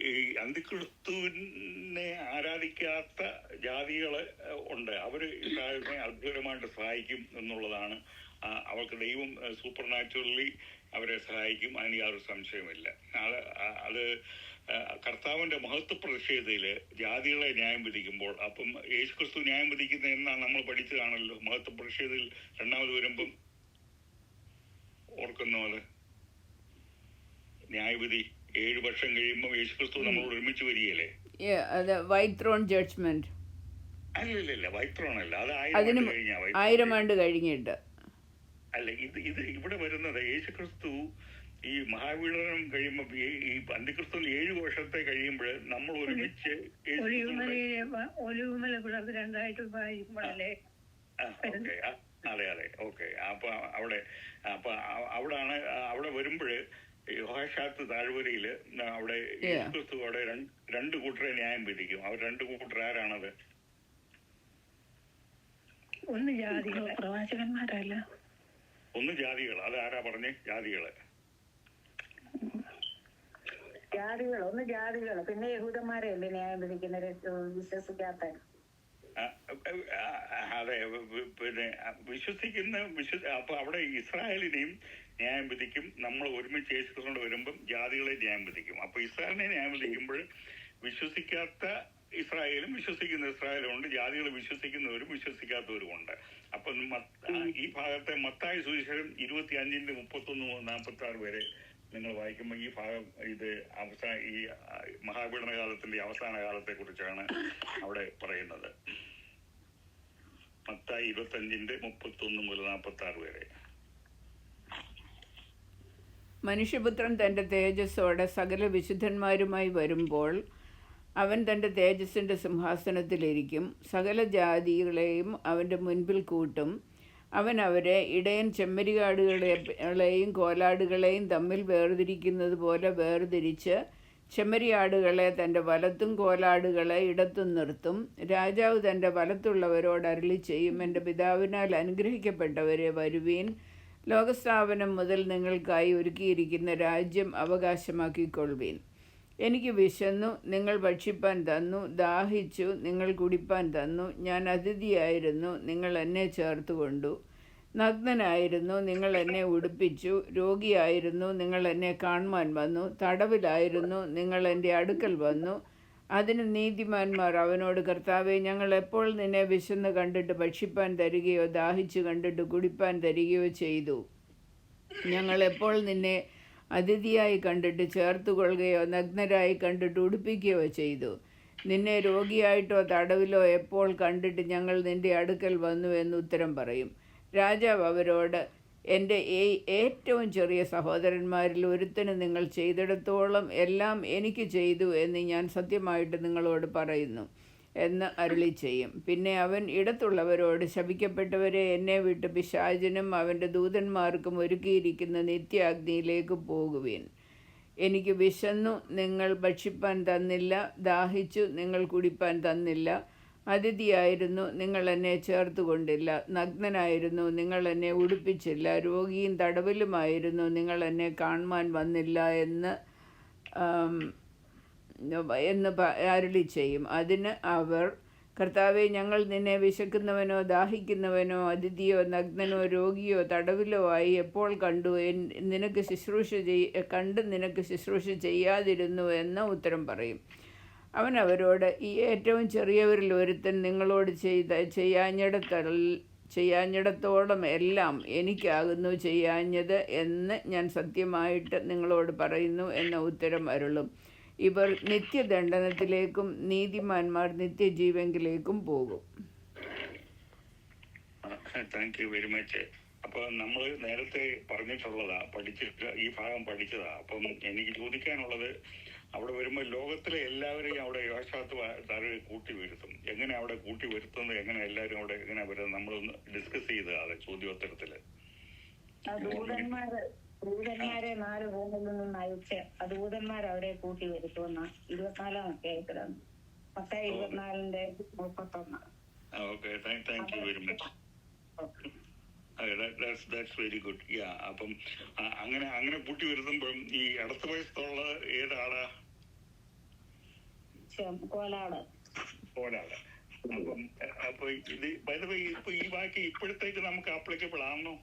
ഈ അന്തിക്രിസ്തുവിനെ ആരാധിക്കാത്ത ജാതികള് ഉണ്ട്. അവര് ഇസ്രായേലിനെ അത്ഭുതകരമായിട്ട് സഹായിക്കും എന്നുള്ളതാണ്. അവർക്ക് ദൈവം സൂപ്പർ നാച്ചുറലി അവരെ സഹായിക്കും, അതിന് യാതൊരു സംശയമില്ല. അത് കർത്താവിന്റെ മഹത്വ പ്രതിഷേധയില് ജാതികളെ ന്യായം വിധിക്കുമ്പോൾ, അപ്പം യേശുക്രിസ്തു ന്യായം വിധിക്കുന്ന എന്നാണ് നമ്മൾ പഠിച്ചതാണല്ലോ. മഹത്വ പ്രതിഷേധത്തിൽ 2ാമത് വരുമ്പം ഓർക്കുന്നോ? അത് ന്യായവിധി 7 വർഷം കഴിയുമ്പോൾ യേശുക്രിസ്തു നമ്മളോട് ഒരുമിച്ച് വരികയല്ലേ? വൈറ്റ് ത്രോൺ ജഡ്ജ്മെന്റ് അല്ലല്ല, വൈറ്റ് ത്രോൺ അല്ല, അത് 1000 ആണ്ട് കഴിഞ്ഞിട്ട് അല്ല. ഇത് ഇവിടെ വരുന്നത് യേശുക്രിസ്തു ഈ മഹാപീഡനം കഴിയുമ്പോ ഈ അന്തിക്രിസ്തുവിൽ 7 വർഷത്തെ കഴിയുമ്പോൾ നമ്മൾ ഒരുമിച്ച് അതെ ഓക്കെ. അവിടെ വരുമ്പോഴ് യോഹാഷാത്ത് താഴ്വരയില് അവിടെ യേശുക്രിസ്തു അവിടെ 2 കൂട്ടരെ ന്യായം വിധിക്കും. അവർ 2 കൂട്ടർ ആരാണത്? ഒന്ന് ജാതികള്, പ്രവാചകന്മാരല്ല. ഒന്ന് ജാതികൾ. അത് ആരാ പറഞ്ഞേ? ജാതികള് ഒന്ന് ജാതികള്, പിന്നെ യഹൂദന്മാരല്ലേ ന്യായം വിധിക്കുന്നത് വിശ്വസിക്കാത്ത. അതെ, പിന്നെ അപ്പൊ അവിടെ ഇസ്രായേലിനെയും ന്യായം വിധിക്കും. നമ്മൾ ഒരുമിച്ച് യേശുക്രിസ്തുവിനോട് വരുമ്പം ജാതികളെ ന്യായം വിധിക്കും. അപ്പൊ ഇസ്രായേലിനെ ന്യായം വിധിക്കുമ്പോൾ വിശ്വസിക്കാത്ത ഇസ്രായേലും വിശ്വസിക്കുന്ന ഇസ്രായേലും ഉണ്ട്, ജാതികൾ വിശ്വസിക്കുന്നവരും വിശ്വസിക്കാത്തവരും ഉണ്ട്. അപ്പൊ ഈ ഭാഗത്തെ മത്തായി സുവിശേഷം 25:31-46 വരെ നിങ്ങൾ വായിക്കുമ്പോൾ ഈ ഭാഗം ഇത് ഈ മഹാപീഡന കാലത്തിന്റെ അവസാന കാലത്തെ കുറിച്ചാണ് അവിടെ പറയുന്നത്. മത്തായി 25:31-46 വരെ. മനുഷ്യപുത്രൻ തൻ്റെ തേജസ്സോടെ സകല വിശുദ്ധന്മാരുമായി വരുമ്പോൾ അവൻ തൻ്റെ തേജസ്സിൻ്റെ സിംഹാസനത്തിലിരിക്കും. സകല ജാതികളെയും അവൻ്റെ മുൻപിൽ കൂട്ടും. അവൻ അവരെ ഇടയൻ ചെമ്മരിയാടുകളെയും കോലാടുകളെയും തമ്മിൽ വേർതിരിക്കുന്നത് പോലെ വേർതിരിച്ച് ചെമ്മരിയാടുകളെ തൻ്റെ വലത്തും കോലാടുകളെ ഇടത്തും നിർത്തും. രാജാവ് തൻ്റെ വലത്തുള്ളവരോട് അരുളി ചെയ്യും, എൻ്റെ പിതാവിനാൽ അനുഗ്രഹിക്കപ്പെട്ടവരെ, വരുവീൻ, ലോകസ്ഥാപനം മുതൽ നിങ്ങൾക്കായി ഒരുക്കിയിരിക്കുന്ന രാജ്യം അവകാശമാക്കിക്കൊള്ളുവീൻ. എനിക്ക് വിശന്നു, നിങ്ങൾ ഭക്ഷിപ്പാൻ തന്നു. ദാഹിച്ചു, നിങ്ങൾ കുടിപ്പാൻ തന്നു. ഞാൻ അതിഥിയായിരുന്നു, നിങ്ങൾ എന്നെ ചേർത്തുകൊണ്ടു. നഗ്നനായിരുന്നു, നിങ്ങൾ എന്നെ ഉടുപ്പിച്ചു. രോഗിയായിരുന്നു, നിങ്ങൾ എന്നെ കാണുവാൻ വന്നു. തടവിലായിരുന്നു, നിങ്ങൾ എൻ്റെ അടുക്കൽ വന്നു. അതിന് നീതിമാന്മാർ അവനോട്, കർത്താവേ, ഞങ്ങൾ എപ്പോൾ നിന്നെ വിശന്ന് കണ്ടിട്ട് ഭക്ഷിപ്പാൻ തരികയോ ദാഹിച്ചു കണ്ടിട്ട് കുടിപ്പാൻ തരികയോ ചെയ്തു? ഞങ്ങൾ എപ്പോൾ നിന്നെ അതിഥിയായി കണ്ടിട്ട് ചേർത്തുകൊള്ളുകയോ നഗ്നരായി കണ്ടിട്ട് ഉടുപ്പിക്കുകയോ ചെയ്തു? നിന്നെ രോഗിയായിട്ടോ തടവിലോ എപ്പോൾ കണ്ടിട്ട് ഞങ്ങൾ നിൻ്റെ അടുക്കൽ വന്നു എന്ന് ഉത്തരം പറയും. രാജാവ് അവരോട്, എൻ്റെ ഏറ്റവും ചെറിയ സഹോദരന്മാരിൽ ഒരുത്തന് നിങ്ങൾ ചെയ്തിടത്തോളം എല്ലാം എനിക്ക് ചെയ്തു എന്ന് ഞാൻ സത്യമായിട്ട് നിങ്ങളോട് പറയുന്നു എന്ന് അരുളി ചെയ്യും. പിന്നെ അവൻ ഇടത്തുള്ളവരോട്, ശപിക്കപ്പെട്ടവരെ, എന്നെ വിട്ട് പിശാചിനും അവൻ്റെ ദൂതന്മാർക്കും ഒരുക്കിയിരിക്കുന്ന നിത്യാഗ്നിയിലേക്ക് പോകുവിൻ. എനിക്ക് വിശന്നു, നിങ്ങൾ ഭക്ഷിപ്പാൻ തന്നില്ല. ദാഹിച്ചു, നിങ്ങൾ കുടിപ്പാൻ തന്നില്ല. അതിഥിയായിരുന്നു, നിങ്ങൾ എന്നെ ചേർത്തുകൊണ്ടില്ല. നഗ്നനായിരുന്നു, നിങ്ങൾ എന്നെ ഉടുപ്പിച്ചില്ല. രോഗിയും തടവിലുമായിരുന്നു, നിങ്ങൾ എന്നെ കാണുവാൻ വന്നില്ല എന്ന് അരുളി ചെയ്യും. അതിന് അവർ, കർത്താവേ, ഞങ്ങൾ നിന്നെ വിശക്കുന്നവനോ ദാഹിക്കുന്നവനോ അതിഥിയോ നഗ്നനോ രോഗിയോ തടവിലോ ആയി എപ്പോൾ കണ്ടു? നിനക്ക് ശുശ്രൂഷ ചെയ്യാതിരുന്നു എന്ന് ഉത്തരം പറയും. അവൻ അവരോട്, ഈ ഏറ്റവും ചെറിയവരിൽ ഒരുത്തൻ നിങ്ങളോട് ചെയ്യാഞ്ഞിടത്തോളം എല്ലാം എനിക്കാകുന്നു ചെയ്യാഞ്ഞത് എന്ന് ഞാൻ സത്യമായിട്ട് നിങ്ങളോട് പറയുന്നു എന്ന ഉത്തരം അരുളും. ഇവർ നിത്യദണ്ഡനത്തിലേക്കും നീതിമാന്മാർ നിത്യജീവങ്കിലേക്കും പോകും. Thank you very much. അപ്പൊ നമ്മൾ നേരത്തെ പറഞ്ഞിട്ടുള്ളതാ, ഈ ഭാഗം പഠിച്ചതാ. അപ്പം എനിക്ക് ചോദിക്കാനുള്ളത്, അവിടെ വരുമ്പോൾ ലോകത്തിലെ എല്ലാവരെയും അവിടെ യോശാത്ത് കൂട്ടി വരുത്തും. എങ്ങനെ അവിടെ കൂട്ടി വരുത്തുന്നത്, എങ്ങനെ എല്ലാവരും അവിടെ എങ്ങനെ വരുന്നത്, നമ്മളൊന്ന് ഡിസ്കസ് ചെയ്ത് അത് ചോദ്യോത്തരത്തില്. ദൂതന്മാരെ 4 റൂമിൽ നിന്നും അയച്ച് ദൂതന്മാർ അവരെ കൂട്ടി വരുത്തുമെന്ന 24-ാം അധ്യായത്തിലാണ്. 24:31. Okay, thank you very much. That's very good. Yeah. അപ്പം അങ്ങനെ കൂട്ടി വരുത്തുമ്പോൾ ഈ അടുത്ത വയസ്സുള്ള ഏതാളാ? കോലാട്. അപ്പൊ ഇത് ഇപ്പൊ ഈ വാക്ക് ഇപ്പോഴത്തേക്ക് നമുക്ക് ആപ്ലിക്കബിൾ ആണോ?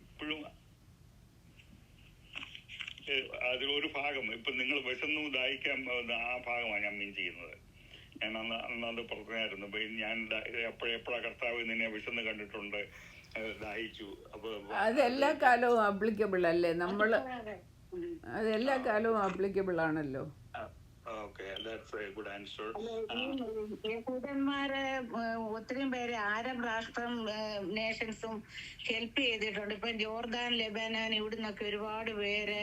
ഇപ്പോഴും അതിലൊരു ഭാഗം ഇപ്പൊ നിങ്ങൾ വിശന്നു ദാഹിക്കാൻ ആ ഭാഗമാണ് ഞാൻ മീൻ ചെയ്യുന്നത്. ഞാൻ അന്നത് പറഞ്ഞായിരുന്നു. ഞാൻ എപ്പോഴാ കർത്താവ് നിന്നെ വിശന്ന് കണ്ടിട്ടുണ്ട്, ദാഹിച്ചു. അപ്പൊ അതെല്ലാ കാലവും ആപ്ലിക്കബിൾ അല്ലേ? അതെല്ലാ കാലവും ആപ്ലിക്കബിൾ ആണല്ലോ. യഹൂദന്മാരെ ഒത്തിരി പേര് അറബ് രാഷ്ട്രം നേഷൻസും ഹെൽപ്പ് ചെയ്തിട്ടുണ്ട്. ഇപ്പൊ ജോർദാൻ, ലെബനാൻ ഇവിടുന്നൊക്കെ ഒരുപാട് പേര്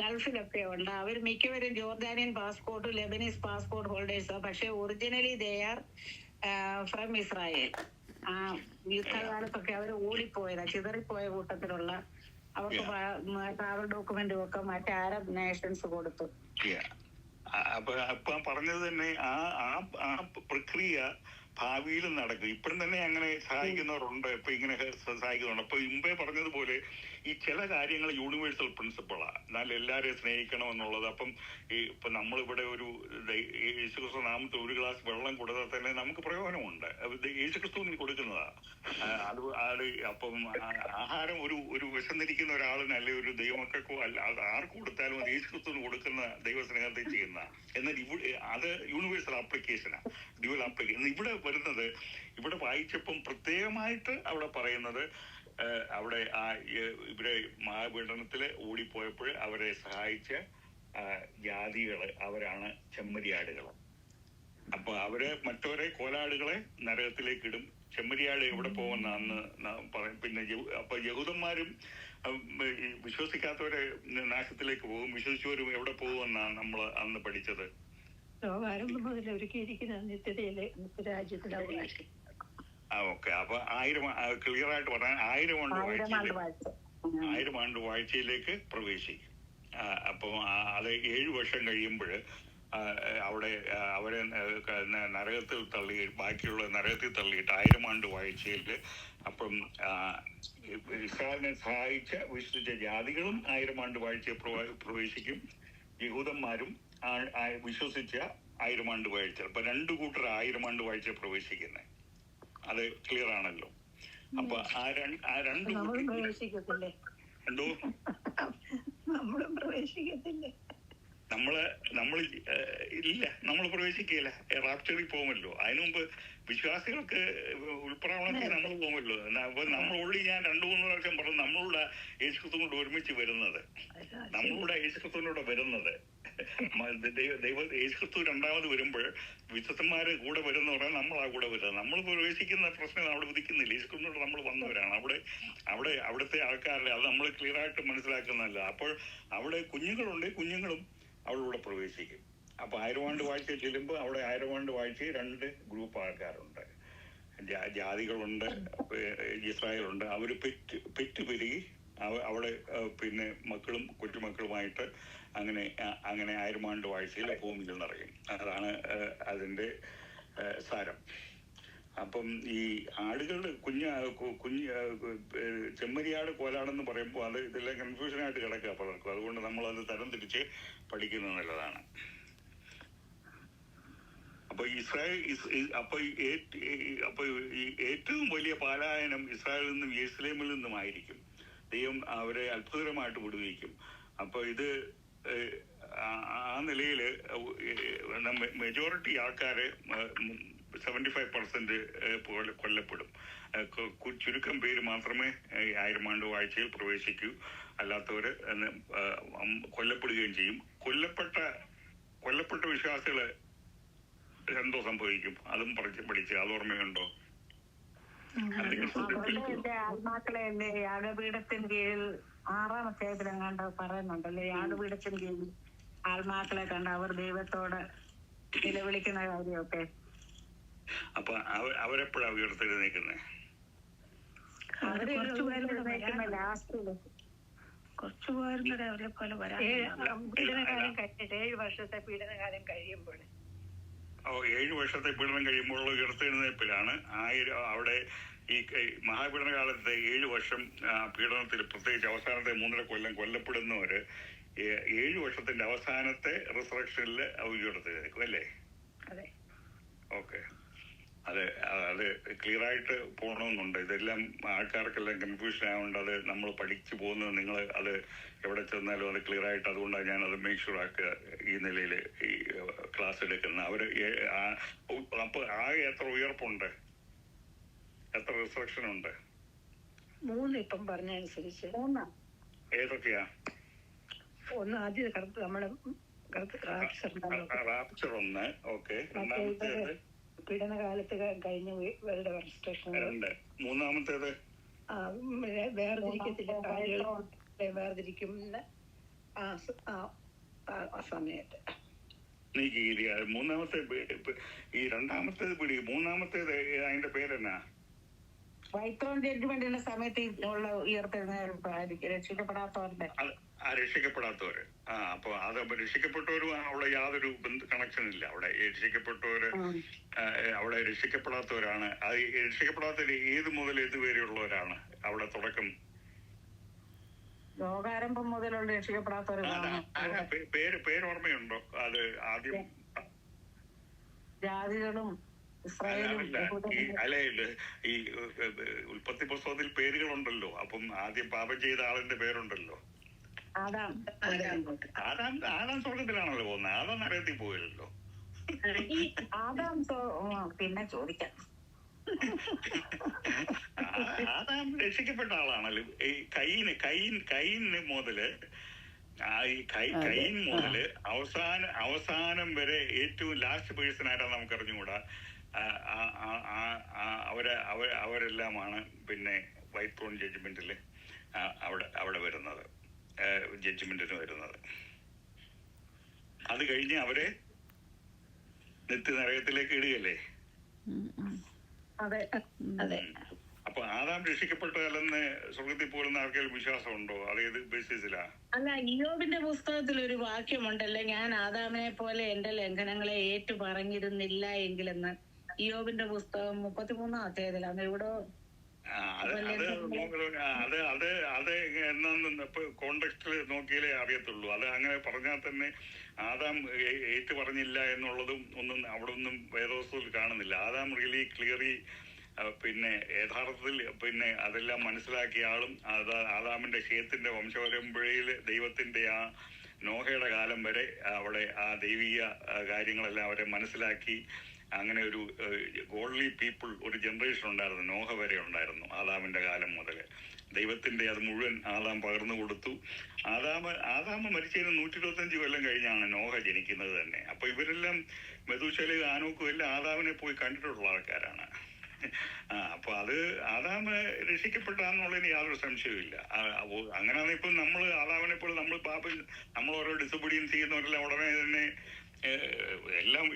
ഗൾഫിലൊക്കെ ഉണ്ട്. അവർ മിക്കവരും ജോർദാനിയൻ പാസ്പോർട്ട്, ലെബനീസ് പാസ്പോർട്ട് ഹോൾഡേഴ്സാണ്. പക്ഷെ originally they are from Israel. യുദ്ധകാലത്തൊക്കെ അവർ ഓടിപ്പോയതാ, ചിതറിപ്പോയ കൂട്ടത്തിലുള്ള. അവർക്ക് ട്രാവൽ ഡോക്യുമെന്റും ഒക്കെ മറ്റേ അറബ് നേഷൻസ് കൊടുത്തു. അപ്പൊ പറഞ്ഞത് തന്നെ ആ പ്രക്രിയ ഭാവിയിലും നടക്കും. ഇപ്പോഴും തന്നെ അങ്ങനെ സഹായിക്കുന്നവരുണ്ട്. ഇപ്പൊ ഇങ്ങനെ സഹായിക്കുന്നുണ്ട്. അപ്പൊ മുമ്പേ പറഞ്ഞതുപോലെ ഈ ചില കാര്യങ്ങൾ യൂണിവേഴ്സൽ പ്രിൻസിപ്പിളാണ്. എന്നാൽ എല്ലാവരെയും സ്നേഹിക്കണം എന്നുള്ളത്. അപ്പം ഇപ്പൊ നമ്മളിവിടെ ഒരു യേശുക്രിസ്തു നാമത്തിൽ ഒരു ഗ്ലാസ് വെള്ളം കൊടുത്താൽ തന്നെ നമുക്ക് പ്രയോജനമുണ്ട്. യേശുക്രിസ്തുവിന് കൊടുക്കുന്നതാ അത്. അപ്പം ആഹാരം ഒരു വിശന്നിരിക്കുന്ന ഒരാളിന് അല്ലെ ഒരു ദൈവമക്കൾക്കോ അല്ല ആർക്ക് കൊടുത്താലും അത് യേശുക്രിസ്തുവിന് കൊടുക്കുന്ന ദൈവസ്നേഹത്തെ ചെയ്യുന്ന. എന്നാൽ ഇവിടെ അത് യൂണിവേഴ്സൽ ആപ്ലിക്കേഷനാണ്, ഡ്യുവൽ ആപ്ലിക്കേഷൻ. ഇവിടെ വരുന്നത്, ഇവിടെ വായിച്ചപ്പം പ്രത്യേകമായിട്ട് അവിടെ പറയുന്നത്, അവിടെ ഇവരെ മഹാപീഡനത്തില് ഓടിപ്പോയപ്പോൾ അവരെ സഹായിച്ച ജാതികള് അവരാണ് ചെമ്മരിയാടുകൾ. അപ്പൊ അവര് മറ്റവരെ കോലാടുകളെ നരകത്തിലേക്ക് ഇടും. ചെമ്മരിയാട് എവിടെ പോകുന്ന അന്ന് പറയും. പിന്നെ അപ്പൊ യഹൂദന്മാരും വിശ്വസിക്കാത്തവരെ നാശത്തിലേക്ക് പോകും, വിശ്വസിച്ചവരും എവിടെ പോകുമെന്നാണ് നമ്മൾ അന്ന് പഠിച്ചത്. ഓക്കെ. അപ്പൊ 1000 ക്ലിയർ ആയിട്ട് പറഞ്ഞാൽ 1000 ആണ്ട് വാഴ്ചയിലേക്ക് പ്രവേശിക്കും. അപ്പൊ അത് 7 വർഷം കഴിയുമ്പോൾ അവിടെ അവരെ നരകത്തിൽ ബാക്കിയുള്ള നരകത്തിൽ തള്ളിയിട്ട് 1000 ആണ്ട് വാഴ്ചയിൽ അപ്പം ഇസ്രായേലിനെ സഹായിച്ച വിശ്വസിച്ച ജാതികളും 1000 ആണ്ട് വാഴ്ചയെ പ്രവേശിക്കും. യഹൂദന്മാരും വിശ്വസിച്ച 1000 ആണ്ട് വാഴ്ച. അപ്പൊ 2 കൂട്ടർ 1000 ആണ്ട് വാഴ്ചയെ പ്രവേശിക്കുന്നത്. അത് ക്ലിയർ ആണല്ലോ. അപ്പൊ ആ രണ്ട് എന്തോ നമ്മൾ ഇല്ല, നമ്മൾ പ്രവേശിക്കില്ല. റാപ്ചറിൽ പോകുമല്ലോ. അതിനു മുമ്പ് വിശ്വാസികൾക്ക് ഉൾപ്രാവണത്തിൽ നമ്മൾ പോകുമല്ലോ. അപ്പൊ നമ്മളോട് ഞാൻ 2-3 പ്രാവശ്യം പറഞ്ഞു, നമ്മളോട് യേശുക്രിസ്തുവിനോട് ഒരുമിച്ച് വരുന്നത്, നമ്മളോട് യേശുക്രിസ്തുവിനോട് വരുന്നത്. യേശുക്രിസ്തു 2ാമത് വരുമ്പോൾ വിശ്വസ്തന്മാര് കൂടെ വരുന്ന പറഞ്ഞാൽ നമ്മളാ കൂടെ വരുന്നത്. നമ്മൾ പ്രവേശിക്കുന്ന പ്രശ്നം അവിടെ ഉദിക്കുന്നില്ല. യേശുക്രിസ്തുവിനോട് നമ്മൾ വന്നവരാണ്. അവിടുത്തെ ആൾക്കാരുടെ അത് നമ്മൾ ക്ലിയർ ആയിട്ട് മനസ്സിലാക്കുന്നതല്ല. അപ്പോൾ അവിടെ കുഞ്ഞുങ്ങളുണ്ട്, കുഞ്ഞുങ്ങളും അവളിലൂടെ പ്രവേശിക്കും. അപ്പൊ 1000 ആണ്ട് വാഴ്ച ചെല്ലുമ്പോൾ അവിടെ 1000 ആണ്ട് വാഴ്ച 2 ഗ്രൂപ്പ് ആൾക്കാരുണ്ട്. ജാതികളുണ്ട്, ഇസ്രായേലുണ്ട്. അവര് പെറ്റ് പെരുകി അവിടെ പിന്നെ മക്കളും കൊച്ചുമക്കളുമായിട്ട് അങ്ങനെ 1000 ആണ്ട് വാഴ്ചയിൽ ഭൂമിയിൽ നിറയും. അതാണ് അതിന്റെ സാരം. അപ്പം ഈ ആടുകളുടെ കുഞ്ഞ് ചെമ്മരിയാട് കോലാടെന്ന് പറയുമ്പോൾ അത് ഇതെല്ലാം കൺഫ്യൂഷനായിട്ട് കിടക്കുക പലർക്കും. അതുകൊണ്ട് നമ്മളത് തരം തിരിച്ച് പഠിക്കുന്നത് നല്ലതാണ്. അപ്പൊ ഏറ്റവും വലിയ പലായനം ഇസ്രായേലിൽ നിന്നും യെരുശലേമിൽ നിന്നുമായിരിക്കും. ദൈവം അവരെ അത്ഭുതകരമായിട്ട് വിടുവിക്കും. അപ്പൊ ഇത് ആ നിലയിൽ മെജോറിറ്റി ആൾക്കാരെ 75% കൊല്ലപ്പെടും. ചുരുക്കം പേര് മാത്രമേ 1000 ആണ്ട് വാഴ്ചയിൽ പ്രവേശിക്കൂ. അല്ലാത്തവര് കൊല്ലപ്പെടുകയും ചെയ്യും. കൊല്ലപ്പെട്ട വിശ്വാസികള് എന്തോ സംഭവിക്കും? അതും പഠിച്ച് അത് ഓർമ്മയുണ്ടോ? എന്റെ ആത്മാക്കളെ എന്റെ യാഗപീഠത്തിന് കീഴിൽ 6-ാം അധ്യായത്തിലെങ്ങാണ്ട് പറയുന്നുണ്ടല്ലേ, യാഗപീഠത്തിന് കീഴിൽ ആത്മാക്കളെ കണ്ട് അവർ ദൈവത്തോട് നിലവിളിക്കുന്ന കാര്യമൊക്കെ. അപ്പൊ അവരെപ്പോഴാ ഉയർത്തെഴുന്നേക്കുന്നത്? അവര് ലാസ്റ്റില് കുറച്ചു പേരുടെ അവരെ പോലെ വരാൻ പീഡനകാലം കഴിഞ്ഞിട്ട് 7 വർഷത്തെ പീഡനകാലം കഴിയുമ്പോൾ 7 വർഷത്തെ പീഡനം കഴിയുമ്പോഴുള്ള ഉയർത്തെഴുന്നേൽപ്പിലാണ് അവിടെ ഈ മഹാപീഡന കാലത്തെ 7 വർഷം പീഡനത്തിൽ, പ്രത്യേകിച്ച് അവസാനത്തെ 3.5 കൊല്ലം കൊല്ലപ്പെടുന്നവര് 7 വർഷത്തിന്റെ അവസാനത്തെ റിസറക്ഷനിൽ ഉയർത്തെഴുന്നേൽക്കും അല്ലേ? അതെ. ഓക്കെ. അത് ക്ലിയർ ആയിട്ട് പോകണമെന്നുണ്ട്. ഇതെല്ലാം ആൾക്കാർക്കെല്ലാം കൺഫ്യൂഷൻ ആയതുകൊണ്ട് അത് നമ്മൾ പഠിച്ചു പോകുന്നത്, നിങ്ങൾ അത് എവിടെ ചെന്നാലും അത് ക്ലിയർ ആയിട്ട്, അതുകൊണ്ടാണ് ഞാനത് മേക്ക് ഷുവർ ആക്കുക ഈ നിലയിൽ ഈ ക്ലാസ് എടുക്കുന്നത്. അവര് അപ്പൊ ആകെ എത്ര ഉയർപ്പുണ്ട്, എത്ര റിസറക്ഷൻ ഉണ്ട്? 3 ഇപ്പം പറഞ്ഞ അനുസരിച്ച്. ഏതൊക്കെയാ? ഒന്ന് ആദ്യം നമ്മള് റാപ്ചർ ഒന്ന്. ഓക്കെ. രണ്ടാമത്തേത് പീഡനകാലത്ത് കഴിഞ്ഞ ഇവരുടെ രജിസ്ട്രേഷൻ. മൂന്നാമത്തേത് വേർതിരിക്കുന്ന ആ സമയത്ത്. മൂന്നാമത്തെ ഈ രണ്ടാമത്തേത് പിടി. മൂന്നാമത്തേത് അതിന്റെ പേരെന്നാ? വൈത്രോൺ ജഡ്ജ്മെന്റിന്റെ സമയത്ത് ഉള്ള ഉയർത്തെഴുന്നേൽപ്പായിരിക്കും രക്ഷിക്കപ്പെടാത്തവരുടെ. രക്ഷിക്കപ്പെടാത്തവര്. അപ്പൊ അത് രക്ഷിക്കപ്പെട്ടവരും അവിടെ യാതൊരു കണക്ഷൻ ഇല്ല. അവിടെ രക്ഷിക്കപ്പെട്ടവര് അവിടെ രക്ഷിക്കപ്പെടാത്തവരാണ്. അത് രക്ഷിക്കപ്പെടാത്തവര് ഏത് മുതൽ ഏത് വരെയുള്ളവരാണ് അവിടെ തുടക്കം? ലോകാരംഭം മുതലുള്ള രക്ഷിക്കപ്പെടാത്തവരാണ്. പേരോർമ്മയുണ്ടോ? അത് ആദ്യം ജാതികളും അല്ലെ, ഈ ഉൽപ്പത്തി പുസ്തകത്തിൽ പേരുകളുണ്ടല്ലോ. അപ്പം ആദ്യം പാപം ചെയ്ത ആളിന്റെ പേരുണ്ടല്ലോ. ആദാം സ്വർഗത്തിലാണല്ലോ പോകുന്നത്. ആദാം നരകത്തിൽ പോയല്ലോ. പിന്നെ ചോദിക്കാം. ആദാം രക്ഷിക്കപ്പെട്ട ആളാണല്ലോ. ഈ കൈന് മുതല് കൈൻ മുതല് അവസാനം വരെ ഏറ്റവും ലാസ്റ്റ് പേഴ്സൺ ആരാ നമുക്ക് അറിഞ്ഞുകൂടാ. അവരെല്ലാമാണ് പിന്നെ വൈറ്റ് ത്രോൺ ജഡ്ജ്മെന്റില് അവിടെ വരുന്നത്, ജഡ്ജ്മെന്റിന് വരുന്നത്. അത് കഴിഞ്ഞ് അവരെ നിത്യനരകത്തിലേക്ക് ഇടുകയല്ലേ? അതെ അതെ. അപ്പൊ ആദാം രക്ഷിക്കപ്പെട്ടതല്ലെന്ന് സ്വർഗത്തിൽ പോരുന്ന ആർക്കെങ്കിലും വിശ്വാസമുണ്ടോ? അതേത് ബേസിസിലാ? അല്ല, ഇയ്യോബിന്റെ പുസ്തകത്തിൽ ഒരു വാക്യമുണ്ടല്ലോ, ഞാൻ ആദാമിനെ പോലെ എന്റെ ലംഘനങ്ങളെ ഏറ്റു പറഞ്ഞിരുന്നില്ല എങ്കിലെന്ന്. ഇയ്യോബിന്റെ പുസ്തകം 33-ാം അധ്യായത്തിലാണ്. ഇവിടെ അത് എന്നാന്ന് കോണ്ടെക്സ്റ്റില് നോക്കിയാലേ അറിയത്തുള്ളൂ. അത് അങ്ങനെ പറഞ്ഞാൽ തന്നെ ആദാം ഏറ്റു പറഞ്ഞില്ല എന്നുള്ളതും ഒന്നും അവിടെ ഒന്നും വേദോസ്തവത്തിൽ കാണുന്നില്ല. ആദാം റിയലി ക്ലിയർലി പിന്നെ യഥാർത്ഥത്തിൽ പിന്നെ അതെല്ലാം മനസ്സിലാക്കിയ ആളും ആദാമിന്റെ ഷേത്തിന്റെ വംശപരമ്പരയില് ദൈവത്തിന്റെ ആ നോഹയുടെ കാലം വരെ അവിടെ ആ ദൈവിക കാര്യങ്ങളെല്ലാം അവരെ മനസ്സിലാക്കി. അങ്ങനെ ഒരു ഗോഡ്ലി പീപ്പിൾ ഒരു ജനറേഷൻ ഉണ്ടായിരുന്നു, നോഹ വരെ ഉണ്ടായിരുന്നു. ആദാമിന്റെ കാലം മുതൽ ദൈവത്തിന്റെ അത് മുഴുവൻ ആദാം പകർന്നു കൊടുത്തു. ആദാമ മരിച്ചതിന് 125 കൊല്ലം കഴിഞ്ഞാണ് നോഹ ജനിക്കുന്നത് തന്നെ. അപ്പൊ ഇവരെല്ലാം മെതൂശല ആനോക്കും എല്ലാം ആദാമിനെ പോയി കണ്ടിട്ടുള്ള ആൾക്കാരാണ്. അപ്പൊ അത് ആദാമ് രക്ഷിക്കപ്പെട്ടാന്നുള്ളതിന് യാതൊരു സംശയവും ഇല്ല. അങ്ങനെയാണ് ഇപ്പൊ നമ്മള് ആദാമിനെ പോലെ നമ്മൾ ഓരോ ഡിസൊബീഡിയൻസ് ചെയ്യുന്നവരെല്ലാം ഉടനെ തന്നെ എല്ലാം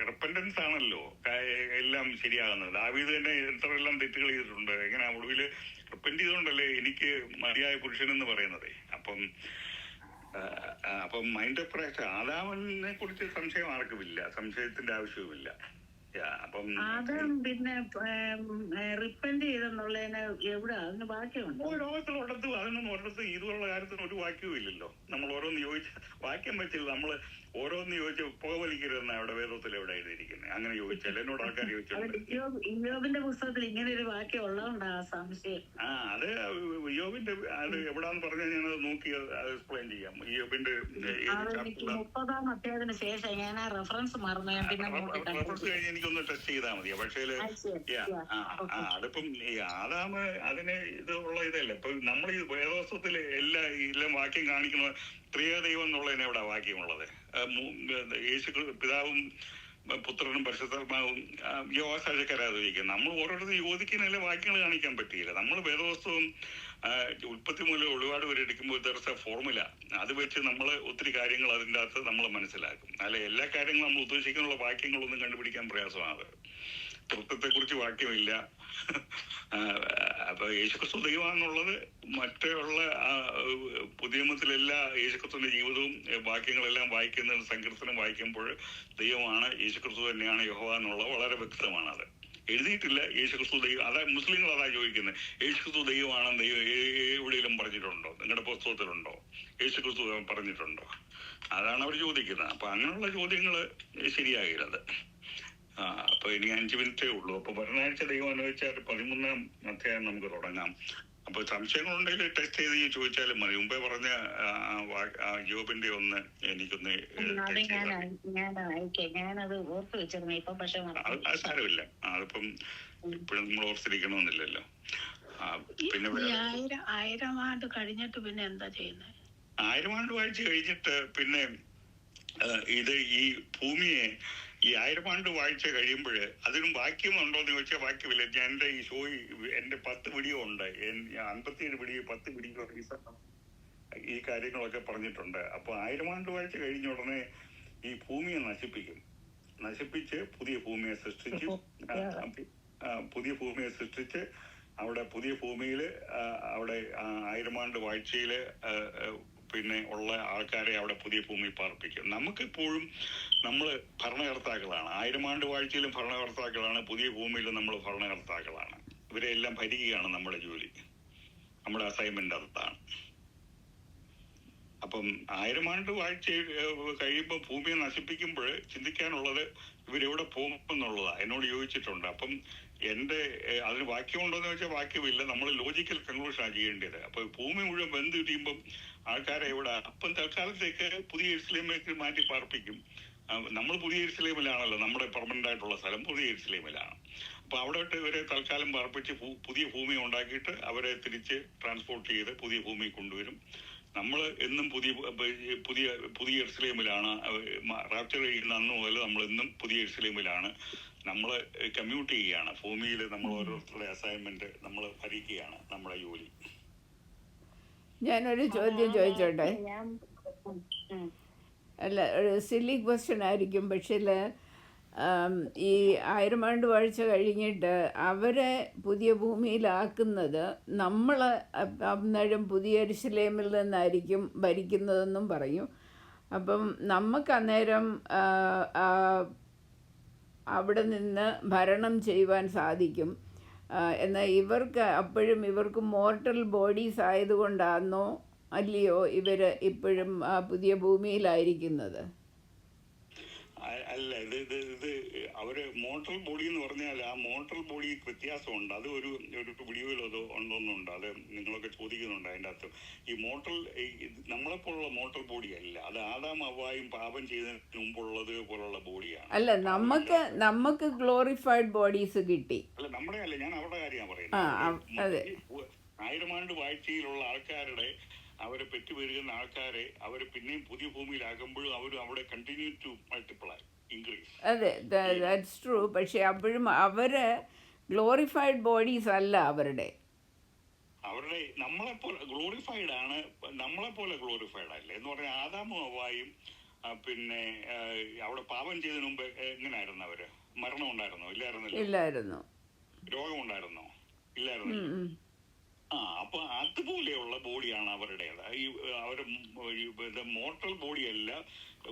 റിപ്പന്റൻസ് ആണല്ലോ എല്ലാം ശരിയാകുന്നത്. ദാവീദ് തന്നെ എത്രയെല്ലാം തെറ്റുകൾ ചെയ്തിട്ടുണ്ട്. എങ്ങനെ ഒടുവില് റിപ്പന്റ് ചെയ്തുകൊണ്ടല്ലേ എനിക്ക് മതിയായ പുരുഷൻ എന്ന് പറയുന്നത്. അപ്പം മൈൻഡ് ഓഫ് ക്രൈസ്റ്റ്, ആദാമിനെ കുറിച്ച് സംശയം ആർക്കുമില്ല, സംശയത്തിന്റെ ആവശ്യവുമില്ല. അപ്പം ആദം പിന്നെ റിപ്പന്റ് ചെയ്തെന്നുള്ളതിന് എവിടെ അതിന് ബാക്കിയുണ്ടോ? ലോകത്തിലൊരിടത്തും അതിനൊന്നും ഒരിടത്തും ഇതുള്ള കാര്യത്തിന് ഒരു വാക്യവും ഇല്ലല്ലോ. നമ്മൾ ഓരോന്ന് ചോദിച്ച വാക്യം വെച്ചില്ല, നമ്മള് ഓരോന്ന് ചോദിച്ച് പുക വലിക്കരുതെന്നാണ് അവിടെ വേദത്തിൽ എവിടെ എഴുതിയിരിക്കുന്നത്. അങ്ങനെ ചോദിച്ചാൽ എന്നോട് ആൾക്കാർ ചോദിച്ചിട്ടുണ്ട്. ഇയ്യോബിന്റെ പുസ്തകത്തിൽ ഇങ്ങനെ ഒരു വാക്യം ഉള്ളതുകൊണ്ടാ സംശയം. അത് ഇയ്യോബിന്റെ അത് എവിടാന്ന് പറഞ്ഞാൽ ഞാനത് നോക്കി അത് എക്സ്പ്ലെയിൻ ചെയ്യാം. ഇയ്യോബിന്റെ 30-ാം അധ്യായത്തിന് ശേഷം ഞാൻ ആ റെഫറൻസ് മറന്നു. ഞാൻ പിന്നെ റെഫറൻസ് കഴിഞ്ഞ് എനിക്കൊന്ന് ടെസ്റ്റ് ചെയ്താൽ മതി. പക്ഷേ അതിപ്പം ഈ ആദാമ് അതിന് ഇത് ഉള്ള ഇതല്ലേ. ഇപ്പൊ നമ്മൾ ഈ വേദോസ്തത്തില് എല്ലാം വാക്യം കാണിക്കുന്ന ത്രിയേകദൈവം എന്നുള്ളതിന് എവിടെ വാക്യമുള്ളത്? യേശു പിതാവും പുത്രനും പരിശുദ്ധാത്മാവും യോവാസാചക്കാരാതിരിക്കും. നമ്മൾ ഓരോരുത്തരും യോജിക്കുന്നതിലെ വാക്യങ്ങൾ കാണിക്കാൻ പറ്റിയില്ല. നമ്മൾ വേദോസ്തവും ഉൽപ്പത്തി മൂലം ഒരുപാട് പേര് എടുക്കുമ്പോൾ ദർശ ഫോർമുല അത് വെച്ച് നമ്മൾ ഒത്തിരി കാര്യങ്ങൾ അതിൻ്റെ അകത്ത് നമ്മൾ മനസ്സിലാക്കും. അല്ലെ എല്ലാ കാര്യങ്ങളും നമ്മൾ ഉദ്ദേശിക്കാനുള്ള വാക്യങ്ങളൊന്നും കണ്ടുപിടിക്കാൻ പ്രയാസമാണ്. തൃത്വത്തെ കുറിച്ച് വാക്യമില്ല. അപ്പൊ യേശുക്രിസ്തു ദൈവമാണെന്നുള്ളത് മറ്റുള്ള പുതിയ നിയമത്തിലെല്ലാ യേശുക്രിസ്തുവിന്റെ ജീവിതവും വാക്യങ്ങളെല്ലാം വായിക്കുന്ന സങ്കീർത്തനം വായിക്കുമ്പോൾ ദൈവമാണ്, യേശുക്രിസ്തു തന്നെയാണ് യഹോവ എന്നുള്ളത് വളരെ വ്യക്തമാണ്. അത് എഴുതിയിട്ടില്ല യേശുക്രിസ്തു ദൈവം. അതാ മുസ്ലിങ്ങൾ അതാ ചോദിക്കുന്നത്, യേശുക്രിസ്തു ദൈവമാണെന്ന് ദൈവം എവിടെയെങ്കിലും പറഞ്ഞിട്ടുണ്ടോ? നിങ്ങളുടെ പുസ്തകത്തിലുണ്ടോ? യേശുക്രിസ്തു പറഞ്ഞിട്ടുണ്ടോ? അതാണ് അവർ ചോദിക്കുന്നത്. അപ്പൊ അങ്ങനെയുള്ള ചോദ്യങ്ങൾ ശരിയാകില്ലത്. അപ്പൊ ഇനി 5 മിനിറ്റേ ഉള്ളൂ. അപ്പൊ ഭരണാഴ്ച ദൈവം അനുവദിച്ചാൽ 13-ാം അധ്യായം നമുക്ക് തുടങ്ങാം. അപ്പൊ സംശയങ്ങളുണ്ടെങ്കിൽ ടെസ്റ്റ് ചെയ്ത് ചോദിച്ചാലും മതി. മുമ്പേ പറഞ്ഞ ജോബിന്റെ ഒന്ന് എനിക്കൊന്ന് അത് സാരമില്ല. അതിപ്പം ഇപ്പോഴും നമ്മൾ ഓർത്തിരിക്കണമെന്നില്ലല്ലോ. പിന്നെ 1000 ആണ്ട് കഴിഞ്ഞിട്ട് പിന്നെ എന്താ ചെയ്യുന്നത്? 1000 ആണ്ട് വാഴ്ച കഴിഞ്ഞിട്ട് പിന്നെ ഇത് ഈ ഭൂമിയെ ഈ 1000 ആണ്ട് വാഴ്ച കഴിയുമ്പോൾ അതിനും വാക്യം ഉണ്ടോ എന്ന് ചോദിച്ചാൽ വാക്യമില്ല. ഞാൻ എന്റെ ഈ ഷോയിൽ എന്റെ 10 വീഡിയോ ഉണ്ട്. 57 വീഡിയോ 10 വീഡിയോ ഈ കാര്യങ്ങളൊക്കെ പറഞ്ഞിട്ടുണ്ട്. അപ്പൊ 1000 ആണ്ട് വാഴ്ച കഴിഞ്ഞ ഉടനെ ഈ ഭൂമിയെ നശിപ്പിച്ച് പുതിയ ഭൂമിയെ സൃഷ്ടിച്ച് അവിടെ പുതിയ ഭൂമിയിൽ അവിടെ 1000 ആണ്ട് വാഴ്ചയില് പിന്നെ ഉള്ള ആൾക്കാരെ അവിടെ പുതിയ ഭൂമി പാർപ്പിക്കും. നമുക്കിപ്പോഴും നമ്മൾ ഭരണകർത്താക്കളാണ്. 1000 ആണ്ട് വാഴ്ചയിലും ഭരണകർത്താക്കളാണ്, പുതിയ ഭൂമിയിലും നമ്മൾ ഭരണകർത്താക്കളാണ്. ഇവരെ എല്ലാം ഭരിക്കുകയാണ് നമ്മുടെ ജോലി, നമ്മുടെ അസൈൻമെന്റ് അതാണ്. അപ്പം 1000 ആണ്ട് വാഴ്ച കഴിയുമ്പോൾ ഭൂമിയെ നശിപ്പിക്കുമ്പോൾ ചിന്തിക്കാനുള്ളത് ഇവരെവിടെ പോകും എന്നുള്ളതാണ്. എന്നോട് ചോദിച്ചിട്ടുണ്ട്. അപ്പം എന്റെ അതിന് വാക്യമുണ്ടോ എന്ന് വെച്ചാൽ വാക്യമില്ല. നമ്മൾ ലോജിക്കൽ കൺക്ലൂഷനാണ് ചെയ്യേണ്ടത്. അപ്പൊ ഭൂമി മുഴുവൻ വെന്ത് കിട്ടിയുമ്പം ആൾക്കാരെ എവിടെ അപ്പം തൽക്കാലത്തേക്ക് പുതിയ യെരുശലേമിലേക്ക് മാറ്റി പാർപ്പിക്കും. നമ്മൾ പുതിയ യെരുശലേമിലാണല്ലോ, നമ്മുടെ പെർമനന്റ് ആയിട്ടുള്ള സ്ഥലം പുതിയ യെരുശലേമിലാണ്. അപ്പൊ അവിടെ ഇവരെ തൽക്കാലം പാർപ്പിച്ച് പുതിയ ഭൂമി ഉണ്ടാക്കിയിട്ട് അവരെ തിരിച്ച് ട്രാൻസ്പോർട്ട് ചെയ്ത് പുതിയ ഭൂമി കൊണ്ടുവരും. നമ്മൾ എന്നും പുതിയ യെരുശലേമിലാണ്. റാപ്ചർ ചെയ്യുന്ന അന്ന് മുതൽ നമ്മൾ എന്നും പുതിയ യെരുശലേമിലാണ്. നമ്മൾ കമ്മ്യൂട്ട് ചെയ്യുകയാണ്. ഭൂമിയിൽ നമ്മൾ ഓരോരുത്തരുടെ അസൈൻമെന്റ് നമ്മൾ ഭരിക്കുകയാണ് നമ്മുടെ ജോലി. ഞാനൊരു ചോദ്യം ചോദിച്ചോട്ടെ? അല്ല, ഒരു സില്ലി ക്വസ്റ്റ്യൻ ആയിരിക്കും. പക്ഷേ ഈ 1000 ആണ്ട് വാഴ്ച കഴിഞ്ഞിട്ട് അവരെ പുതിയ ഭൂമിയിലാക്കുന്നത് നമ്മൾ അന്നേരം പുതിയ യെരുശലേമിൽ നിന്നായിരിക്കും ഭരിക്കുന്നതെന്നും പറയും. അപ്പം നമുക്ക് അന്നേരം അവിടെ നിന്ന് ഭരണം ചെയ്യുവാൻ സാധിക്കും. എന്നാൽ ഇവർക്ക് മോർട്ടൽ ബോഡീസ് ആയതുകൊണ്ടാണോ അല്ലയോ ഇവർ ഇപ്പോഴും പുതിയ ഭൂമിയിലായിരിക്കുന്നത്? അല്ല, ഇത് അവര് മോർട്ടൽ ബോഡി എന്ന് പറഞ്ഞാൽ ആ മോർട്ടൽ ബോഡി വ്യത്യാസമുണ്ട്. അത് ഒരു വീഡിയോയിലോ ഉണ്ടോന്നുണ്ട്. അത് നിങ്ങളൊക്കെ ചോദിക്കുന്നുണ്ട്. അതിൻ്റെ അകത്ത് ഈ നമ്മളെപ്പോലുള്ള മോർട്ടൽ ബോഡി അല്ല. അത് ആദാം ഹവ്വായും പാപം ചെയ്തതിന് മുമ്പുള്ളത് പോലുള്ള ബോഡിയാണ്. അല്ല, നമുക്ക് ഗ്ലോറിഫൈഡ് ബോഡീസ് കിട്ടി. അല്ല, നമ്മുടെ അല്ല, ഞാൻ അവരുടെ കാര്യമാണ് പറയുന്നത്. 1000 ആണ്ട് വാഴ്ചയിലുള്ള ആൾക്കാരുടെ അവരെ പെറ്റുപെരുകുന്ന ആൾക്കാരെ അവർ പിന്നെയും പുതിയ ഭൂമിയിലാകുമ്പോഴും അവർ അവിടെ കണ്ടിന്യൂ ടു മൾട്ടിപ്ലൈ, ഇൻക്രീസ്. അതെ, ദാറ്റ്സ് ട്രൂ. പക്ഷെ അപ്പോഴും അവര് ഗ്ലോറിഫൈഡ് ബോഡീസ് അല്ല അവരുടെ നമ്മളെപ്പോലെ ഗ്ലോറിഫൈഡ് ആണ്. നമ്മളെപ്പോലെ ഗ്ലോറിഫൈഡ് അല്ല എന്ന് പറഞ്ഞാൽ ആദാമും ഹവ്വായും പിന്നെ അവിടെ പാപം ചെയ്തതിനു മുമ്പ് എങ്ങനെയായിരുന്നു? അവര് മരണം ഉണ്ടായിരുന്നോ? ഇല്ലായിരുന്നോ? ഇല്ലായിരുന്നു. രോഗം ഉണ്ടായിരുന്നോ? ഇല്ലായിരുന്നല്ലോ. അപ്പൊ അതുപോലെയുള്ള ബോഡിയാണ് അവരുടേത്. ഈ അവരുടെ മോർട്ടൽ ബോഡിയല്ല,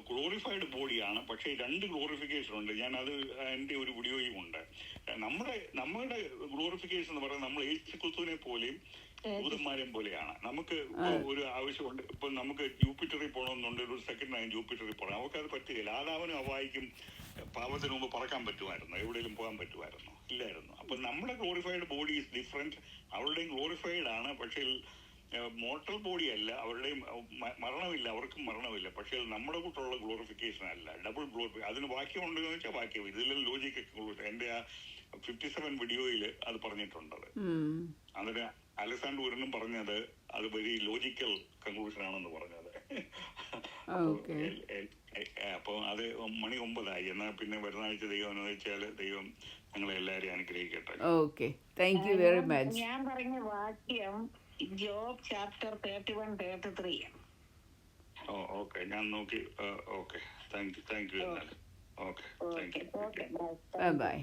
ഗ്ലോറിഫൈഡ് ബോഡിയാണ്. പക്ഷേ 2 ഗ്ലോറിഫിക്കേഷൻ ഉണ്ട്. ഞാൻ അത് എൻ്റെ ഒരു വീഡിയോയും ഉണ്ട്. നമ്മുടെ ഗ്ലോറിഫിക്കേഷൻ എന്ന് പറയുന്നത് നമ്മൾ യേശുക്രിസ്തുവിനെ പോലെയും ദൂതന്മാരെയും പോലെയാണ്. നമുക്ക് ഒരു ആവശ്യമുണ്ട്. ഇപ്പൊ നമുക്ക് ജൂപ്പിറ്ററിൽ പോകണമെന്നുണ്ട്, ഒരു സെക്കൻഡ് ജൂപ്പിറ്ററിൽ പോകണം. അവർക്കത് പറ്റുകയില്ല. ആദാമിനും ഹവ്വായ്ക്കും പാപത്തിന് മുമ്പ് പറക്കാൻ പറ്റുമായിരുന്നു, എവിടെയെങ്കിലും പോകാൻ പറ്റുമായിരുന്നു? ഇല്ലായിരുന്നു. അപ്പൊ നമ്മുടെ ഗ്ലോറിഫൈഡ് ബോഡി ഈസ് ഡിഫറെന്റ്. അവരുടെയും ഗ്ലോറിഫൈഡ് ആണ്, പക്ഷേ മോർട്ടൽ ബോഡി അല്ല. അവരുടെയും മരണമില്ല, അവർക്കും മരണമില്ല. പക്ഷേ നമ്മുടെ കൂട്ടുള്ള ഗ്ലോറിഫിക്കേഷൻ അല്ല, ഡബിൾ ഗ്ലോറിഫിക്കേഷൻ. അതിന് വാക്യമുണ്ടെന്ന് വെച്ചാൽ വാക്യം. ഇതിലെല്ലാം ലോജിക്കൊക്കെ എൻ്റെ ആ 57 വീഡിയോയിൽ അത് പറഞ്ഞിട്ടുണ്ടത്. അതിന് അലക്സാണ്ടർ ഉരനും പറഞ്ഞത് അത് വെരി ലോജിക്കൽ കൺക്ലൂഷൻ ആണെന്ന് പറഞ്ഞത്. അപ്പൊ അത് മണി 9 എന്നാ പിന്നെ വരുന്ന ആഴ്ച ദൈവം അനുവദിച്ചാൽ ദൈവം ഞങ്ങളെ എല്ലാവരെയും അനുഗ്രഹിക്കട്ടെ. Okay, thank you very much. ഞാൻ പറഞ്ഞ വാക്യം ജോബ് ചാപ്റ്റർ 31-33. ഓക്കെ, ഞാൻ നോക്കി. Okay, thank you. എന്നാൽ okay, thank you. Bye by.